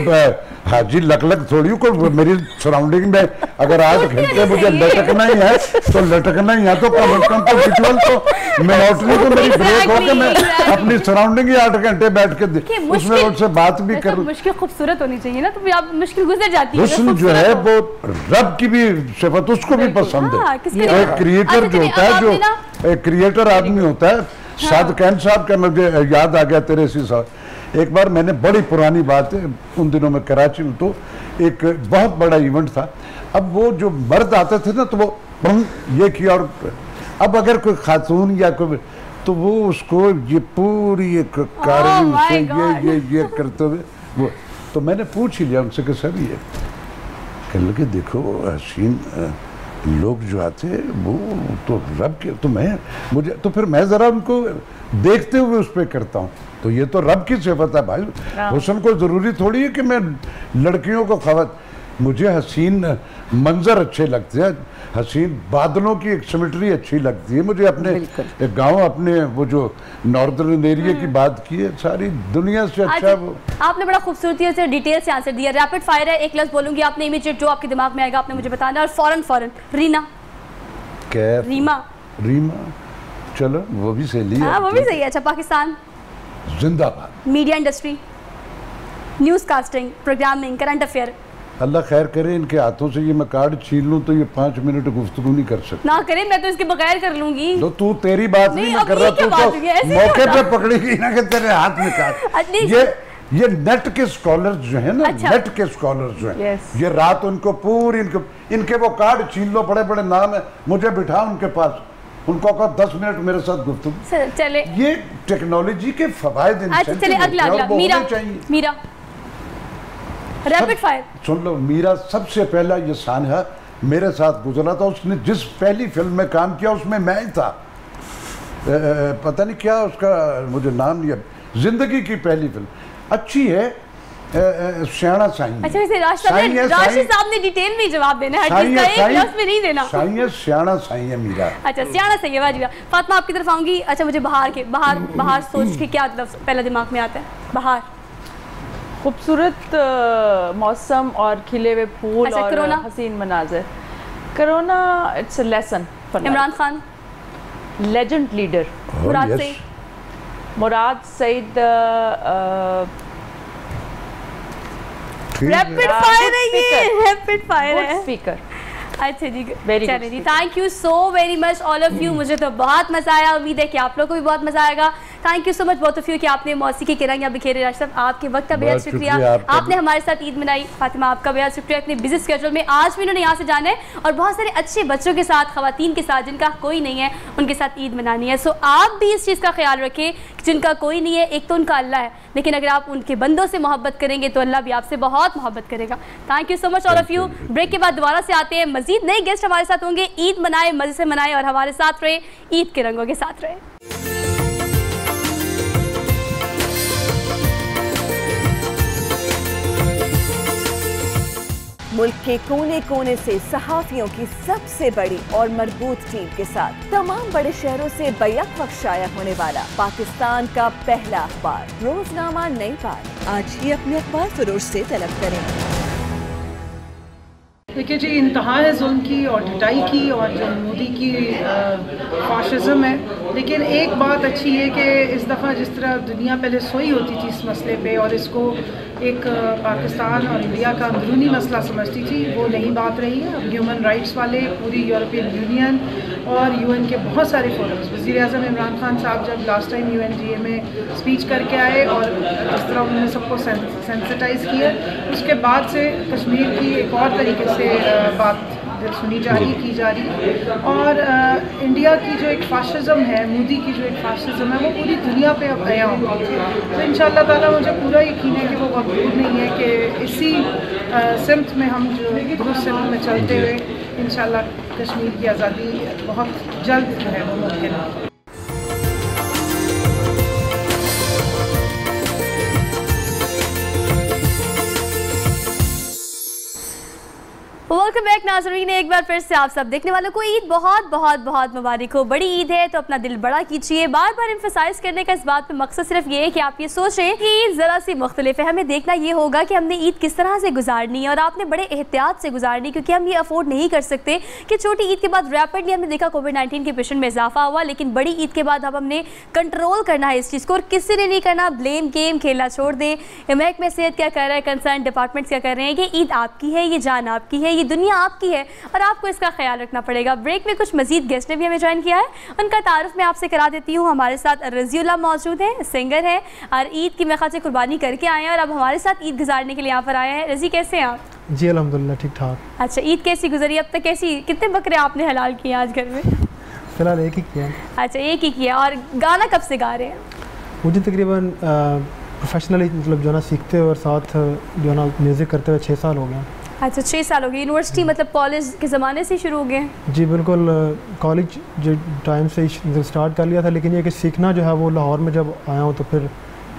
हाजी लक थोड़ी हूँ, कोई मेरी सराउंडिंग में अगर 8 घंटे मुझे लटकना ही है तो लटकना ही है, तो कम से कम तो मिनोटरी तो मेरी ब्रेक हो के मैं अपनी सराउंडिंग ही 8 घंटे बैठ के उसमें उनसे बात भी कर। मुश्किल खूबसूरत होनी चाहिए ना, तो आप मुश्किल गुजर जाती है। हुस्न जो है वो रब की भी सिफत, उसको भी पसंद है। एक क्रिएटर जो होता है, जो एक क्रिएटर आदमी होता है, सादकैन साहब का मुझे याद आ गया तेरे सी साहब। एक बार मैंने, बड़ी पुरानी बात है, उन दिनों में कराची में तो एक बहुत बड़ा इवेंट था। अब वो जो मर्द आते थे ना तो वो ये किया, और अब अगर कोई खातून या कोई तो वो उसको ये पूरी एक कारवी से ये करते हुए वो, तो मैंने पूछ ही लिया उनसे कि सर ये कहने लगे देखो हसीन लोग जो आते वो तो रब के, तो मुझे तो फिर मैं जरा उनको देखते हुए उस पर करता हूँ, तो ये तो रब की सिफत है भाई। हुस्न को जरूरी थोड़ी है कि मैं लड़कियों को खवत, मुझे हसीन मंजर अच्छे लगते हैं, हसीन बादलों की एक सिमेट्री अच्छी लगती है मुझे। अपने गांव, अपने वो जो नॉर्दर्न एरिया की बात की है, सारी दुनिया से अच्छा वो। आपने बड़ा खूबसूरती से डिटेल से आंसर दिया। रैपिड फायर है, एक लफ्ज बोलूंगी, आपने इमीडिएट जो आपके दिमाग में आएगा आपने मुझे बताना, और फौरन रीना, रीमा, चलो वो भी सही है। हाँ वो भी सही है। अच्छा, पाकिस्तान जिंदाबाद। Media industry, news casting, programming, current affair. Allah खैर करे, इनके हाथों से ये मैं कार्ड छीन लूं तो ये 5 मिनट गुफ्तगू नहीं कर सकते। ना करे, मैं तो इसके बगैर कर लूंगी। तो तू तेरी बात नहीं मैं कर रहा, तू तो मौके पे पकड़ी गई ना कि तेरे हाथ में कार्ड। ये नेट के स्कॉलर्स जो है ना, नेट के स्कॉलर्स जो है, ये रात उनको पूरी इनके वो कार्ड छीन लो, बड़े बड़े नाम है, मुझे बिठा उनके पास, उनको कहा 10 मिनट मेरे साथ गुफ्तगू। चले, ये टेक्नोलॉजी के फवायद। अच्छा चले, अगला मीरा रैपिड फायर सुन लो। मीरा सबसे पहला ये सानहा मेरे साथ गुजरा था, उसने जिस पहली फिल्म में काम किया उसमें मैं ही था, पता नहीं क्या उसका मुझे नाम नहीं, जिंदगी की पहली फिल्म अच्छी है, श्याणा साईं। अच्छा, वैसे राशिद साहब ने डिटेल में जवाब देना है, हर चीज का एक लफ्ज में नहीं देना। साईं है, श्याणा साईं है मीरा। अच्छा, श्याणा साईं है, वाह। फातिमा आपकी तरफ आऊंगी। अच्छा, मुझे बाहर सोच के क्या लफ्ज पहला दिमाग में आता है? बाहर, खूबसूरत मौसम और खिले हुए फूल। अच्छा, और हसीन मनाजिर। Corona it's a lesson. Imran Khan, legend leader. Murad Saeed rapid fire है, ये रैपिड फायर है। स्पीकर। अच्छा जी, चलिए जी, thank you so very much all of you. मुझे तो बहुत मजा आया, उम्मीद है कि आप लोगों को भी बहुत मजा आएगा। Thank you so much both of you कि आपने मौसीकी के रंग यहाँ बिखेरे। राशिद साहब, आपके वक्त का बेहद शुक्रिया, आपने हमारे साथ ईद मनाई। फातिमा, आपका बेहद शुक्रिया, इतने बिजी स्केड्यूल में आज भी उन्होंने यहाँ से जाना है और बहुत सारे अच्छे बच्चों के साथ, खवातीन के साथ जिनका कोई नहीं है, उनके साथ ईद मनानी है। सो आप भी इस चीज़ का ख्याल रखें, जिनका कोई नहीं है, एक तो उनका अल्लाह है, लेकिन अगर आप उनके बंदों से मोहब्बत करेंगे तो अल्लाह भी आपसे बहुत मोहब्बत करेगा। Thank you so much all of you. Break के बाद दोबारा से आते हैं, मजीद नए गेस्ट हमारे साथ होंगे। ईद मनाए, मजे से मनाए और हमारे साथ रहे, ईद के रंगों के साथ रहे। मुल्क के कोने कोने से सहाफियों की सबसे बड़ी और मजबूत टीम के साथ तमाम बड़े शहरों से बैक वक्त शाया होने वाला पाकिस्तान का पहला अखबार रोजनामा नई बात। आज ही अपने अखबार फरोश से तलब करें। देखिए जी, इंतहा है जुल्म की और ढिटाई की और जो मोदी की फाशिज्म है। लेकिन एक बात अच्छी है कि इस दफ़ा जिस तरह दुनिया पहले सोई होती थी इस मसले पे और इसको एक पाकिस्तान और इंडिया का अंदरूनी मसला समझती थी, वो नहीं बात रही है। अब ह्यूमन राइट्स वाले, पूरी यूरोपियन यूनियन और यूएन के बहुत सारे फोरम्स, वज़ीर-ए-आज़म इमरान खान साहब जब लास्ट टाइम UNGA में स्पीच करके आए और जिस तरह उन्होंने सबको सेंसिटाइज़ किया, उसके बाद से कश्मीर की एक और तरीके से बात सुनी जा रही, की जा रही। और इंडिया की जो एक फाशिज्म है, मोदी की जो एक फाशिज्म है, वो पूरी दुनिया पे अब आया हुआ है। तो इंशाअल्लाह ताला मुझे पूरा यकीन है कि वो बहुत दूर नहीं है कि इसी सिमत में हम जो दुरुस्त सिमत में चलते हुए इंशाअल्लाह कश्मीर की आज़ादी बहुत जल्द जो है वो मुमकिन है। वेलकम बैक नाज़रीन, एक बार फिर से आप सब देखने वालों को ईद बहुत बहुत बहुत मुबारक हो। बड़ी ईद है तो अपना दिल बड़ा कीजिए। बार बार एम्फसाइज करने का इस बात पे मकसद सिर्फ ये है कि आप ये सोचें कि ईद ज़रा सी मुख्तलिफ है। हमें देखना ये होगा कि हमने ईद किस तरह से गुजारनी है और आपने बड़े एहतियात से गुजारनी, क्योंकि हम ये अफोर्ड नहीं कर सकते कि छोटी ईद के बाद रैपिडली हमने देखा कोविड-19 के पेशेंट में इजाफा हुआ, लेकिन बड़ी ईद के बाद अब हमने कंट्रोल करना है इस चीज़ को और किसी ने नहीं करना। ब्लेम गेम खेलना छोड़ दें। महकमा सेहत क्या कर रहा है, कंसर्न डिपार्टमेंट्स क्या कर रहे हैं कि ईद आपकी है, ये जान आपकी है, ये दुनिया आपकी है और आपको इसका ख्याल रखना पड़ेगा। ब्रेक में कुछ मजीद गेस्ट ने भी हमें ज्वाइन किया है, उनका तारुफ मैं आपसे करा देती हूँ। हमारे साथ रज़ीउल्लाह मौजूद है, सिंगर है और ईद की मैं खासी कुर्बानी करके आए हैं और अब हमारे साथ ईद गुजारने के लिए यहाँ पर आए हैं। रज़ी, कैसे हैं आप? जी अल्हम्दुलिल्लाह ठीक ठाक। अच्छा, ईद कैसी गुजरी अब तक? कितने बकरे आपने हलाल किए आज घर में? फिलहाल एक ही किया। अच्छा, एक ही किया। और गाना कब से गा रहे हैं? मुझे तकरीबन प्रोफेशनली मतलब जो ना सीखते और साथ जो ना म्यूज़िक करते हुए 6 साल हो गए। अच्छा, 6 साल हो गए। यूनिवर्सिटी मतलब कॉलेज के ज़माने से शुरू हो गए? जी बिल्कुल, कॉलेज जो टाइम से ही स्टार्ट कर लिया था, लेकिन ये कि सीखना जो है वो लाहौर में जब आया हूँ तो फिर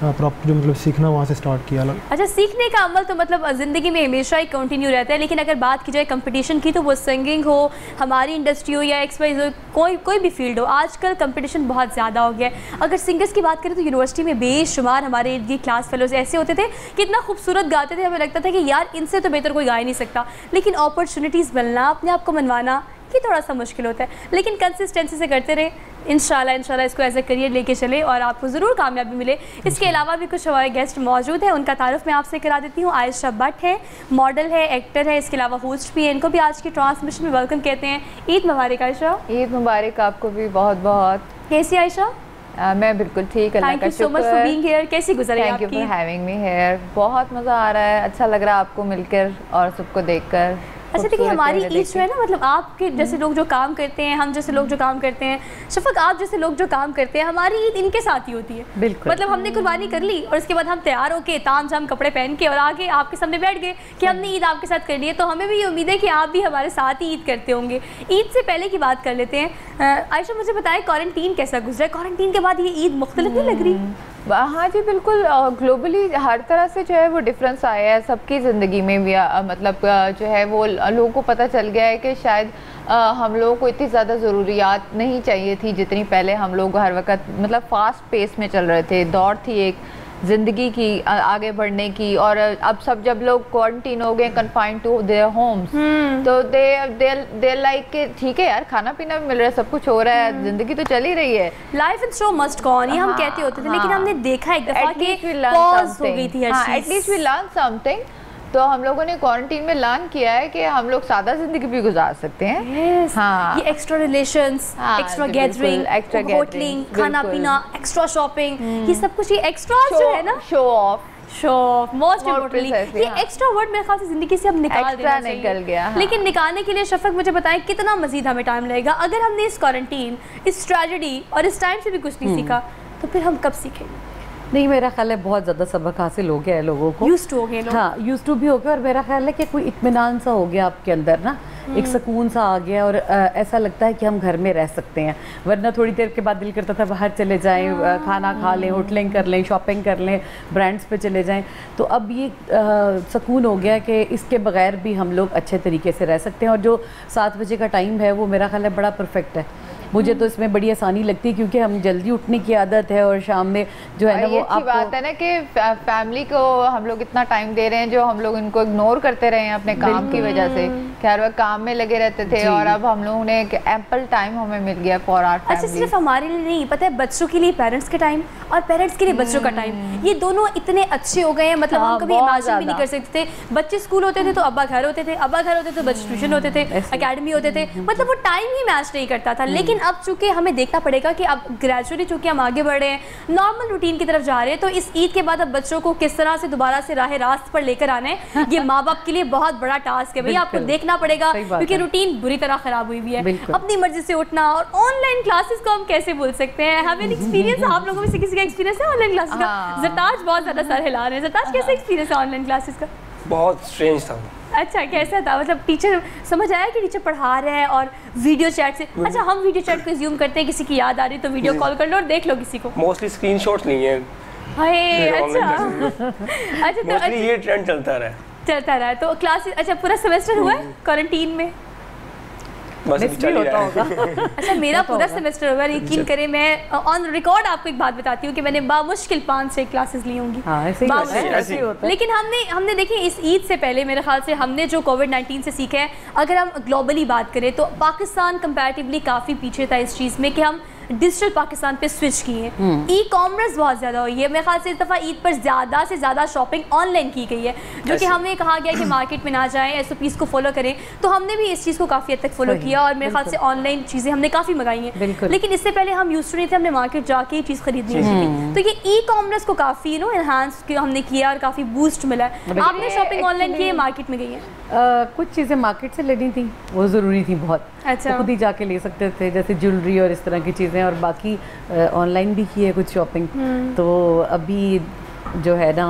प्रॉपर जो मतलब सीखना वहाँ से स्टार्ट किया। अच्छा, सीखने का अमल तो मतलब ज़िंदगी में हमेशा ही कंटिन्यू रहता है, लेकिन अगर बात की जाए कंपटीशन की तो वो सिंगिंग हो, हमारी इंडस्ट्री हो या XYZ हो, कोई भी फील्ड हो, आजकल कंपटीशन बहुत ज़्यादा हो गया है। अगर सिंगर्स की बात करें तो यूनिवर्सिटी में बेशुमार हमारे इर्द गिर्द क्लास फेलोज ऐसे होते थे कि इतना खूबसूरत गाते थे, हमें लगता था कि यार इनसे तो बेहतर कोई गा ही नहीं सकता। लेकिन अपॉर्चुनिटीज़ मिलना, अपने आप को मनवाना कि थोड़ा सा मुश्किल होता है, लेकिन कंसिस्टेंसी से करते रहे। इंशाल्लाह इसको एज ए करियर लेके चले और आपको ज़रूर कामयाबी मिले। इसके अलावा भी कुछ हमारे गेस्ट मौजूद हैं, उनका तारुफ मैं आपसे करा देती हूँ। आयशा भट्ट है, मॉडल है, एक्टर है, इसके अलावा होस्ट भी है। इनको भी आज की ट्रांसमिशन में वेलकम कहते हैं। ईद मुबारक आयशा। ईद मुबारक आपको भी बहुत बहुत। कैसी आयशा? मैं बिल्कुल ठीक, अल्लाह का शुक्र। Thank you so much for being here. कैसी गुजरी आपकी? Thank you for having me here. बहुत मज़ा आ रहा है, अच्छा लग रहा है आपको मिलकर और सबको देखकर। अच्छा, देखिए हमारी ईद जो है ना, मतलब आपके जैसे लोग जो काम करते हैं, हम जैसे लोग जो काम करते हैं, शफक आप जैसे लोग जो काम करते हैं, हमारी ईद इनके साथ ही होती है। बिल्कुल, मतलब हमने कुर्बानी कर ली और उसके बाद हम तैयार होके ताम झाम कपड़े पहन के और आगे आपके सामने बैठ गए कि हमने ईद आपके साथ करनी है, तो हमें भी ये उम्मीद है कि आप भी हमारे साथ ही ईद करते होंगे। ईद से पहले की बात कर लेते हैं। आयशा, मुझे बताएं क्वारंटीन कैसा गुजरा है? क्वारंटीन के बाद ये ईद मुख्तलिफ नहीं लग रही? हाँ जी बिल्कुल, ग्लोबली हर तरह से जो है वो डिफरेंस आया है सबकी ज़िंदगी में भी। मतलब जो है वो लोगों को पता चल गया है कि शायद हम लोगों को इतनी ज़्यादा ज़रूरियात नहीं चाहिए थी जितनी पहले हम लोग हर वक्त मतलब फ़ास्ट पेस में चल रहे थे। दौड़ थी एक ज़िंदगी की आगे बढ़ने की, और अब सब जब लोग क्वारंटीन हो गए, कन्फाइंड टू देयर होम्स, तो दे लाइक के ठीक है यार, खाना पीना भी मिल रहा है, सब कुछ हो रहा है, ज़िंदगी तो चल ही रही है, life is so must go on, ये हम कहते होते थे। लेकिन हमने देखा एक दफ़ा कि पॉज हो गई थी हर चीज़। At least we learn something. तो हम लोगों ने क्वारंटीन में लर्न किया है कि हम लोग सादा जिंदगी भी गुजार सकते हैं। yes. हाँ, ये एक्स्ट्रा रिलेशंस, एक्स्ट्रा गैदरिंग, होटलिंग, खाना पीना, एक्स्ट्रा शॉपिंग, ये सब कुछ ये एक्स्ट्रा जो है ना, शो ऑफ मोस्ट इम्पोर्टेंटली ये एक्स्ट्रा वर्ड मेरे ख्याल से जिंदगी से अब निकाल देना चाहिए। निकल गया। लेकिन निकालने के लिए शफक मुझे बताएं कितना मजीद हमें टाइम लगेगा? अगर हमने इस क्वारंटीन, इस ट्रेजेडी और इस टाइम से भी कुछ नहीं सीखा तो फिर हम कब सीखेंगे? नहीं, मेरा ख्याल है बहुत ज़्यादा सबक हासिल हो गया है लोगों को, यूज्ड हो गए लोग। हाँ, यूज्ड टू भी हो गया, और मेरा ख्याल है कि कोई इत्मीनान सा हो गया आपके अंदर ना, एक सुकून सा आ गया, और ऐसा लगता है कि हम घर में रह सकते हैं। वरना थोड़ी देर के बाद दिल करता था बाहर चले जाएं, खाना खा लें, होटलिंग कर लें, शॉपिंग कर लें, ब्रांड्स पे चले जाएं। तो अब ये सुकून हो गया कि इसके बगैर भी हम लोग अच्छे तरीके से रह सकते हैं। और जो 7 बजे का टाइम है वो मेरा ख्याल है बड़ा परफेक्ट है। मुझे तो इसमें बड़ी आसानी लगती है क्योंकि हम जल्दी उठने की आदत है, और शाम में जो है ना वो अच्छी बात है ना कि फैमिली को हम लोग इतना टाइम दे रहे हैं जो हम लोग इनको इग्नोर करते रहे हैं अपने काम की वजह से। खैर वह काम में लगे रहते थे, और अब हम लोगों ने एम्पल टाइम हमें मिल गया फॉर आवर फैमिली। अच्छा, सिर्फ हमारे लिए नहीं, पता है बच्चों के लिए पेरेंट्स का टाइम और पेरेंट्स के लिए बच्चों का टाइम, ये दोनों इतने अच्छे हो गए हैं। मतलब हम कभी इमेजिन भी नहीं कर सकते थे। बच्चे स्कूल होते थे तो अब्बा घर होते थे, अब्बा घर होते थे तो बच्चे ट्यूशन होते थे, अकेडमी होते थे, मतलब वो टाइम ही मैच नहीं करता था। लेकिन अब चूंकि हमें देखना पड़ेगा कि अब ग्रेजुअली चूंकि हम आगे बढ़े हैं, नॉर्मल रूटीन की तरफ जा रहे हैं, तो इस ईद के बाद अब बच्चों को किस तरह से दोबारा से राह रास्त पर लेकर आना है, ये माँ बाप के लिए बहुत बड़ा टास्क है। भैया आपको देखना पड़ेगा क्योंकि रूटीन बुरी तरह खराब हुई हुई है। अपनी मर्जी से उठना, और ऑनलाइन क्लासेस को हम कैसे भूल सकते हैं। हमें एक्सपीरियंस, आप लोगों में से किसी का एक्सपीरियंस है ऑनलाइन क्लासेस का? ज़रताज बहुत ज्यादा सर हिला रहे हैं। ज़रताज कैसा एक्सपीरियंस है ऑनलाइन क्लासेस का? बहुत स्ट्रेंज था। अच्छा, कैसा था? मतलब टीचर समझ आया कि टीचर पढ़ा रहे हैं और वीडियो चैट से? अच्छा, हम वीडियो चैट को ज़ूम करते हैं, किसी की याद आ रही तो वीडियो कॉल कर लो और देख लो किसी को। मोस्टली स्क्रीनशॉट्स नहीं है। हाय, अच्छा अच्छा, तो ये ट्रेंड चलता रहा। तो क्लास, अच्छा पूरा सेमेस्टर हुआ है क्वारंटीन में? बस चल ही रहा है। अच्छा, मेरा पूरा सेमेस्टर हुआ। यकीन करें, मैं ऑन रिकॉर्ड आपको एक बात बताती हूँ कि मैंने बामुश्किल 5 से क्लासेस ली होंगी। ऐसे ही होता है। लेकिन हमने देखिए इस ईद से पहले मेरे ख्याल से हमने जो कोविड-19 से सीखा है, अगर हम ग्लोबली बात करें तो पाकिस्तान कंपैरेटिवली काफ़ी पीछे था इस चीज़ में कि हम डिजिटल पाकिस्तान पे स्विच किए हैं। ई कॉमर्स बहुत ज़्यादा हुई है। मेरे ख्याल से इस दफ़ा ईद पर ज़्यादा से ज़्यादा शॉपिंग ऑनलाइन की गई है, जो कि हमें कहा गया कि मार्केट में ना जाएं, SOPs को फॉलो करें। तो हमने भी इस चीज़ को काफ़ी हद तक फॉलो किया, और मेरे ख्याल से ऑनलाइन चीज़ें हमने काफ़ी मंगाई हैं। लेकिन इससे पहले हम यूज़ नहीं थे, हमने मार्केट जाके ये चीज़ खरीदनी होती थी। तो ये ई कॉमर्स को काफ़ी एनहांस हमने किया और काफ़ी बूस्ट मिला है। आपने शॉपिंग ऑनलाइन की है, मार्केट में गई है? कुछ चीज़ें मार्केट से लेनी थी, वो ज़रूरी थी बहुत। अच्छा, तो खुद ही जाके ले सकते थे, जैसे ज्वेलरी और इस तरह की चीज़ें, और बाकी ऑनलाइन भी की है कुछ शॉपिंग। तो अभी जो है ना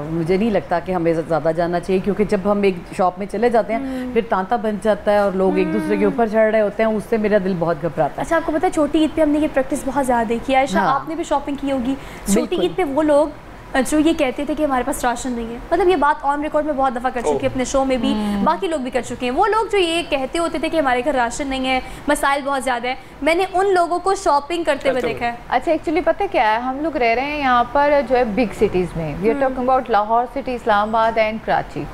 मुझे नहीं लगता कि हमें ज़्यादा जाना चाहिए, क्योंकि जब हम एक शॉप में चले जाते हैं फिर तांता बन जाता है और लोग एक दूसरे के ऊपर चढ़ रहे होते हैं, उससे मेरा दिल बहुत घबराता है। अच्छा, आपको पता है छोटी ईद पे हमने ये प्रैक्टिस बहुत ज़्यादा देखी है। आयशा, आपने भी शॉपिंग की होगी। छोटी ईद पे वो लोग जो ये कहते थे कि हमारे पास राशन नहीं है, मतलब ये बात ऑन रिकॉर्ड में बहुत दफ़ा कर चुके हैं अपने शो में भी, बाकी लोग भी कर चुके हैं। वो लोग जो ये कहते होते थे कि हमारे घर राशन नहीं है, मसाइल बहुत ज़्यादा है, मैंने उन लोगों को शॉपिंग करते हुए देखा है। अच्छा, एक्चुअली पता क्या है, हम लोग रह रहे हैं यहाँ पर जो है बिग सिटीज़ में। We are talking about Lahore city, Islamabad and Karachi.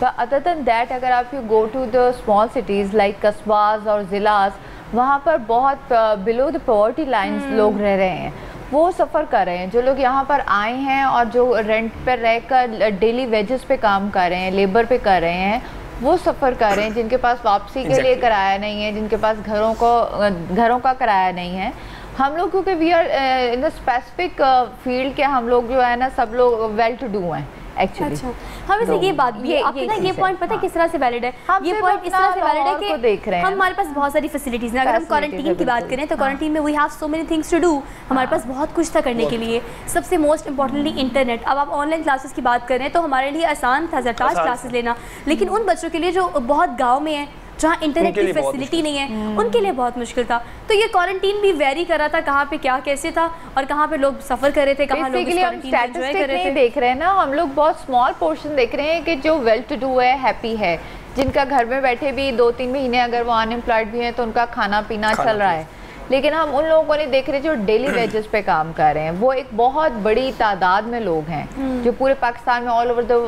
But other than that, अगर आप you go to the small cities like कस्बाज और ज़िलास, वहाँ पर बहुत बिलो द पॉवर्टी लाइन्स लोग रह रहे हैं, वो सफ़र कर रहे हैं। जो लोग यहाँ पर आए हैं और जो रेंट पर रहकर डेली वेजेस पे काम कर रहे हैं, लेबर पे कर रहे हैं, वो सफ़र कर रहे हैं। जिनके पास वापसी के लिए किराया नहीं है, जिनके पास घरों का किराया नहीं है। हम लोग क्योंकि we are in the specific field के, हम लोग जो है ना सब लोग वेल टू डू हैं एक्चुअली। अच्छा, हाँ, वैसे ये बात भी है, आपने ना ये पॉइंट पता है किस तरह से वैलिड है। ये पॉइंट इस तरह से वैलिड है कि देख रहे हैं हमारे पास बहुत सारी फैसिलिटीज हैं। अगर हम क्वारंटीन की बात करें तो क्वारंटीन में we have so many things to do. हमारे पास बहुत कुछ था करने के लिए। सबसे मोस्ट इंपॉर्टेंटली इंटरनेट। अब आप ऑनलाइन क्लासेस की बात करें तो हमारे लिए आसान था ज़रताज क्लासेस लेना, लेकिन उन बच्चों के लिए जो बहुत गाँव में है, जहाँ इंटरनेट की फैसिलिटी नहीं है, उनके लिए बहुत मुश्किल था। तो ये क्वारंटीन भी वेरी कर रहा था, कहाँ पे क्या कैसे था और कहाँ पे लोग सफ़र कर रहे थे, कहाँ लोग स्टैटिस्टिक नहीं देख रहे हैं ना, हम लोग बहुत स्मॉल पोर्शन देख रहे हैं कि जो वेल टू डू है, हैप्पी है, जिनका घर में बैठे भी 2-3 महीने अगर वो अनएम्प्लॉयड भी हैं तो उनका खाना पीना चल रहा है। लेकिन हम उन लोगों को नहीं देख रहे जो डेली वेजेस पे काम कर रहे हैं। वो एक बहुत बड़ी तादाद में लोग हैं जो पूरे पाकिस्तान में, all over the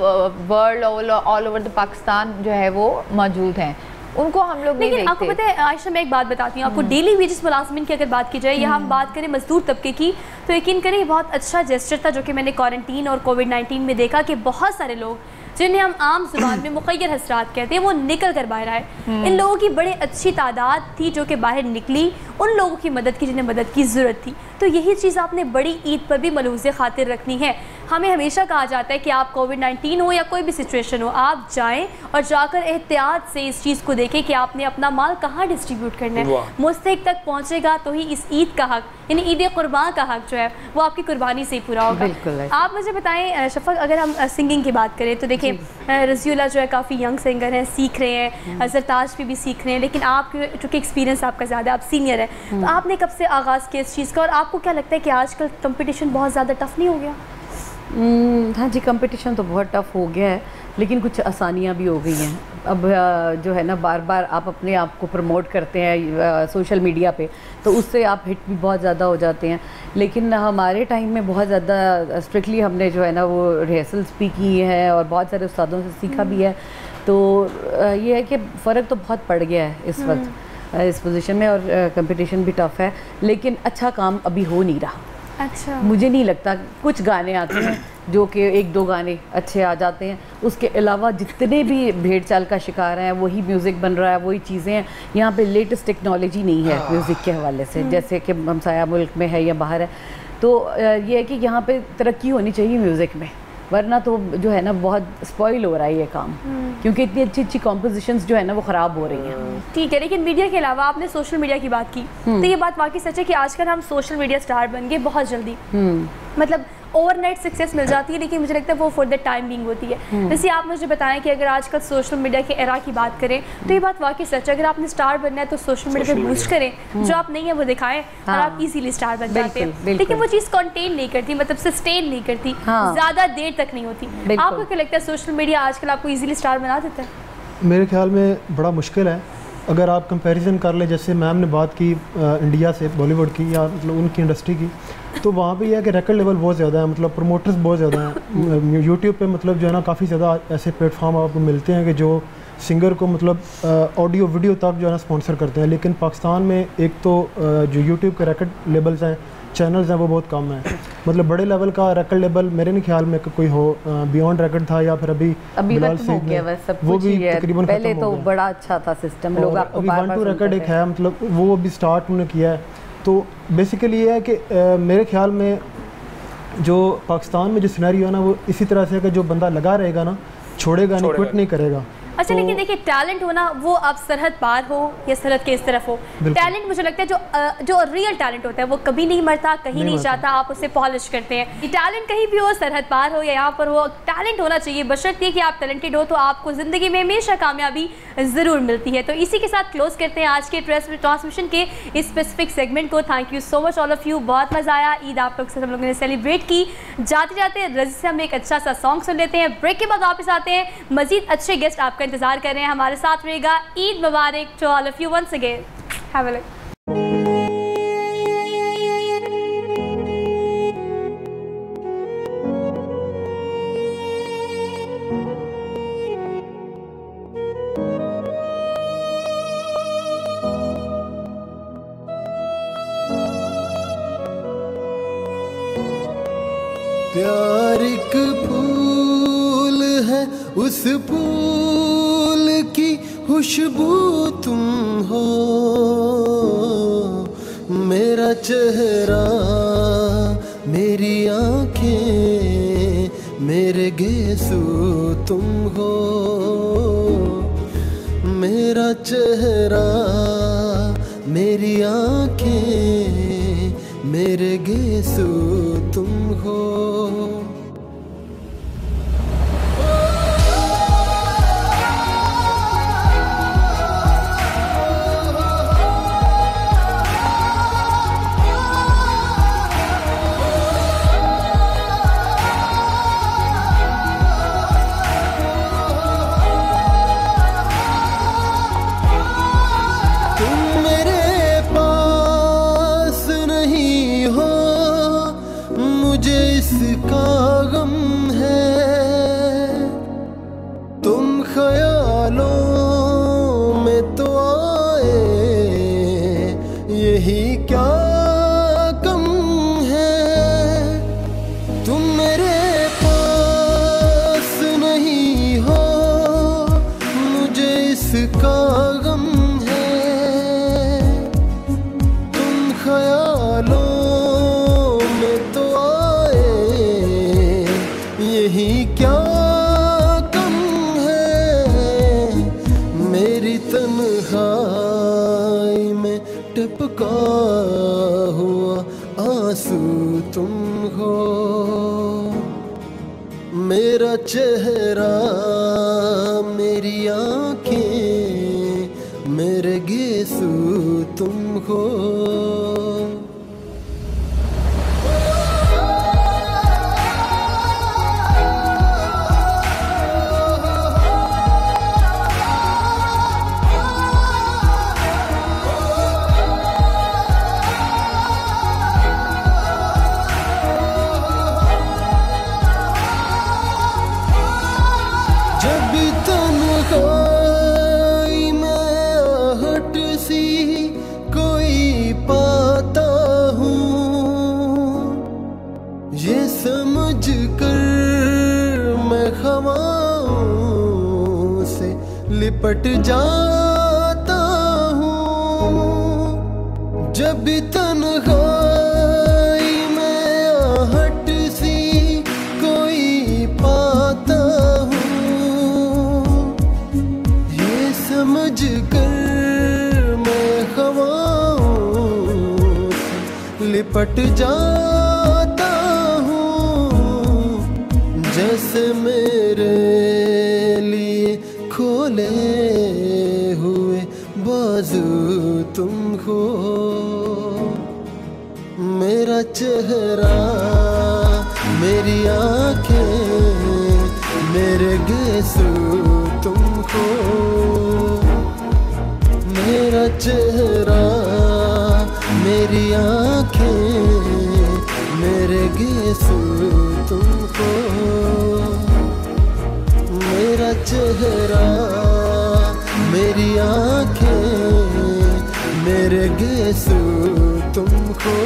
world, all over the Pakistan जो है वो मौजूद हैं। उनको हम लोग नहीं देखते। आपको पता है आयशा, मैं एक बात बताती हूँ आपको, डेली वेजेस मुलाजमिन की अगर बात की जाए या हम बात करें मजदूर तबके की, तो यकीन करें ये बहुत अच्छा जेस्चर था जो कि मैंने क्वारंटीन और कोविड-19 में देखा कि बहुत सारे लोग जिन्हें हम आम जुबान में मुखय्यर हसरात कहते हैं, वो निकल कर बाहर आए। इन लोगों की बड़ी अच्छी तादाद थी जो कि बाहर निकली, उन लोगों की मदद की जिन्हें मदद की ज़रूरत थी। तो यही चीज़ आपने बड़ी ईद पर भी मलूज़ खातिर रखनी है। हमें हमेशा कहा जाता है कि आप कोविड-19 हो या कोई भी सिचुएशन हो, आप जाएं और जाकर एहतियात से इस चीज़ को देखें कि आपने अपना माल कहाँ डिस्ट्रीब्यूट करना है। मुस्तहिक तक पहुँचेगा तो ही इस ईद का हक, यानी ईद कुर्बान का हक जो है वो आपकी कुर्बानी से ही पूरा होगा। आप मुझे बताएं शफक, अगर हम सिंगिंग की बात करें तो देखिए रज़ियुल्लाह जो है काफ़ी यंग सिंगर हैं, सीख रहे हैं, ज़रताज पे भी सीख रहे हैं, लेकिन आपके चूँकि एक्सपीरियंस आपका ज़्यादा, आप सीनियर हैं, तो आपने कब से आगाज़ किया इस चीज़ का और आपको क्या लगता है कि आजकल कंपटीशन बहुत ज़्यादा टफ नहीं हो गया? हाँ जी, कंपटीशन तो बहुत टफ हो गया है, लेकिन कुछ आसानियाँ भी हो गई हैं। अब जो है ना, बार बार आप अपने आप को प्रमोट करते हैं सोशल मीडिया पे, तो उससे आप हिट भी बहुत ज़्यादा हो जाते हैं। लेकिन हमारे टाइम में बहुत ज़्यादा स्ट्रिक्टली हमने जो है ना वो रिहर्सल्स भी की है और बहुत सारे उस्तादों से सीखा भी है। तो ये है कि फ़र्क तो बहुत पड़ गया है इस वक्त इस पोजीशन में, और कंपटीशन भी टफ है, लेकिन अच्छा काम अभी हो नहीं रहा। अच्छा, मुझे नहीं लगता। कुछ गाने आते हैं जो कि एक दो गाने अच्छे आ जाते हैं, उसके अलावा जितने भी भेड़ चाल का शिकार हैं वही म्यूज़िक बन रहा है, वही चीज़ें हैं। यहाँ पे लेटेस्ट टेक्नोलॉजी नहीं है म्यूज़िक के हवाले से, जैसे कि हमसाया मुल्क में है या बाहर है। तो ये है कि यहाँ पे तरक्की होनी चाहिए म्यूज़िक में, वरना तो जो है ना बहुत स्पॉइल हो रहा है ये काम, क्योंकि इतनी अच्छी अच्छी कॉम्पोजिशंस जो है ना वो ख़राब हो रही हैं। ठीक है, लेकिन मीडिया के अलावा आपने सोशल मीडिया की बात की, तो ये बात वाकई सच है कि आजकल हम सोशल मीडिया स्टार बन गए बहुत जल्दी। मतलब ओवरनाइट सक्सेस मिल जाती है, लेकिन मुझे लगता है वो फॉर द टाइम बिंग होती है। जैसे आप मुझे बताएं कि अगर आजकल सोशल मीडिया के एरा की बात करें तो ये बात वाकई सच है, अगर आपने स्टार बनना है तो सोशल मीडिया पे बूस्ट करें, जो आप नहीं है वो दिखाएं और आप इजीली स्टार बन जाते हैं। लेकिन वो चीज़ कंटेन नहीं करती, मतलब सस्टेन नहीं करती, ज़्यादा देर तक नहीं होती। आपको क्या लगता है सोशल मीडिया आजकल आपको ईजिली स्टार बना देता है? मेरे ख्याल में बड़ा मुश्किल है। अगर आप कंपैरिजन कर ले, जैसे मैम ने बात की इंडिया से, बॉलीवुड की या मतलब उनकी इंडस्ट्री की, तो वहाँ पे यह है कि रिकॉर्ड लेवल बहुत ज़्यादा है, मतलब प्रमोटर्स बहुत ज़्यादा हैं यूट्यूब पे, मतलब जो है ना काफ़ी ज़्यादा ऐसे प्लेटफॉर्म आपको मिलते हैं कि जो सिंगर को मतलब ऑडियो वीडियो तक जो है ना स्पॉन्सर करते हैं। लेकिन पाकिस्तान में एक तो जो यूट्यूब के रिकॉर्ड लेबल्स हैं, चैनल्स हैं, वो बहुत कम हैं। मतलब बड़े लेवल का रिकॉर्ड लेबल मेरे नहीं ख्याल में कोई हो। बियॉन्ड रिकॉर्ड था या फिर अभी खत्म हो गया वह सब, वो भी तकरीबन पहले तो बड़ा अच्छा था सिस्टम, लोग आपको बार-बार 1-2 रिकॉर्ड एक है, मतलब वो अभी स्टार्ट उन्होंने किया है। तो बेसिकली ये है कि मेरे ख्याल में जो पाकिस्तान में जो सिनेरियो है ना वो इसी तरह से है कि जो बंदा लगा रहेगा ना, छोड़ेगा नहीं, क्विट नहीं करेगा। अच्छा, लेकिन देखिए टैलेंट होना, वो आप सरहद पार हो या सरहद के इस तरफ हो, टैलेंट मुझे लगता है जो रियल टैलेंट होता है वो कभी नहीं मरता, कहीं नहीं जाता, आप उसे पॉलिश करते हैं। ये टैलेंट कहीं भी हो, सरहद पार हो या यहाँ पर हो, टैलेंट होना चाहिए, बशर्ते कि आप टैलेंटेड हो तो आपको ज़िंदगी में हमेशा कामयाबी ज़रूर मिलती है। तो इसी के साथ क्लोज करते हैं आज के ट्रांसमिशन के इस स्पेसिफिक सेगमेंट को। Thank you so much all of you, बहुत मज़ा आया। ईद आप लोग से हम लोगों ने सेलिब्रेट की। जाते जाते रज़ी से हम एक अच्छा सा सॉन्ग सुन लेते हैं, ब्रेक के बाद वापस आते हैं, मज़ीद अच्छे गेस्ट आपका इंतजार कर रहे हैं, हमारे साथ रहेगा। ईद मुबारक to all of you once again, have a look. प्यार एक फूल है, उस फूल की खुशबू तुम हो, मेरा चेहरा, मेरी आंखें, मेरे गेसू तुम हो, मेरा चेहरा, मेरी आंखें, मेरे गेसू तुम हो। इसका ख्यालों में तो आए, यही क्या कम है मेरी तन्हाई में टपका हुआ आंसू तुम हो। मेरा चेहरा, मेरी आंखें, मेरे गेसू तुम हो। जब तन्हाई में आहट सी कोई पाता हूँ, ये समझ कर मैं हवाओं से लिपट जाता हूँ। जब तन्हाई में आहट सी कोई पाता समझ कर मैं हवाओं से लिपट जाता हूँ। जैसे मेरे लिए खोले हुए बाजू तुम हो। मेरा चेहरा, मेरी आंखें, मेरे गेसू तुम हो। मेरा चेहरा, मेरी आंखें, मेरे गेसू तुम हो। मेरा चेहरा, मेरी आंखें, मेरे गेसू तुम हो।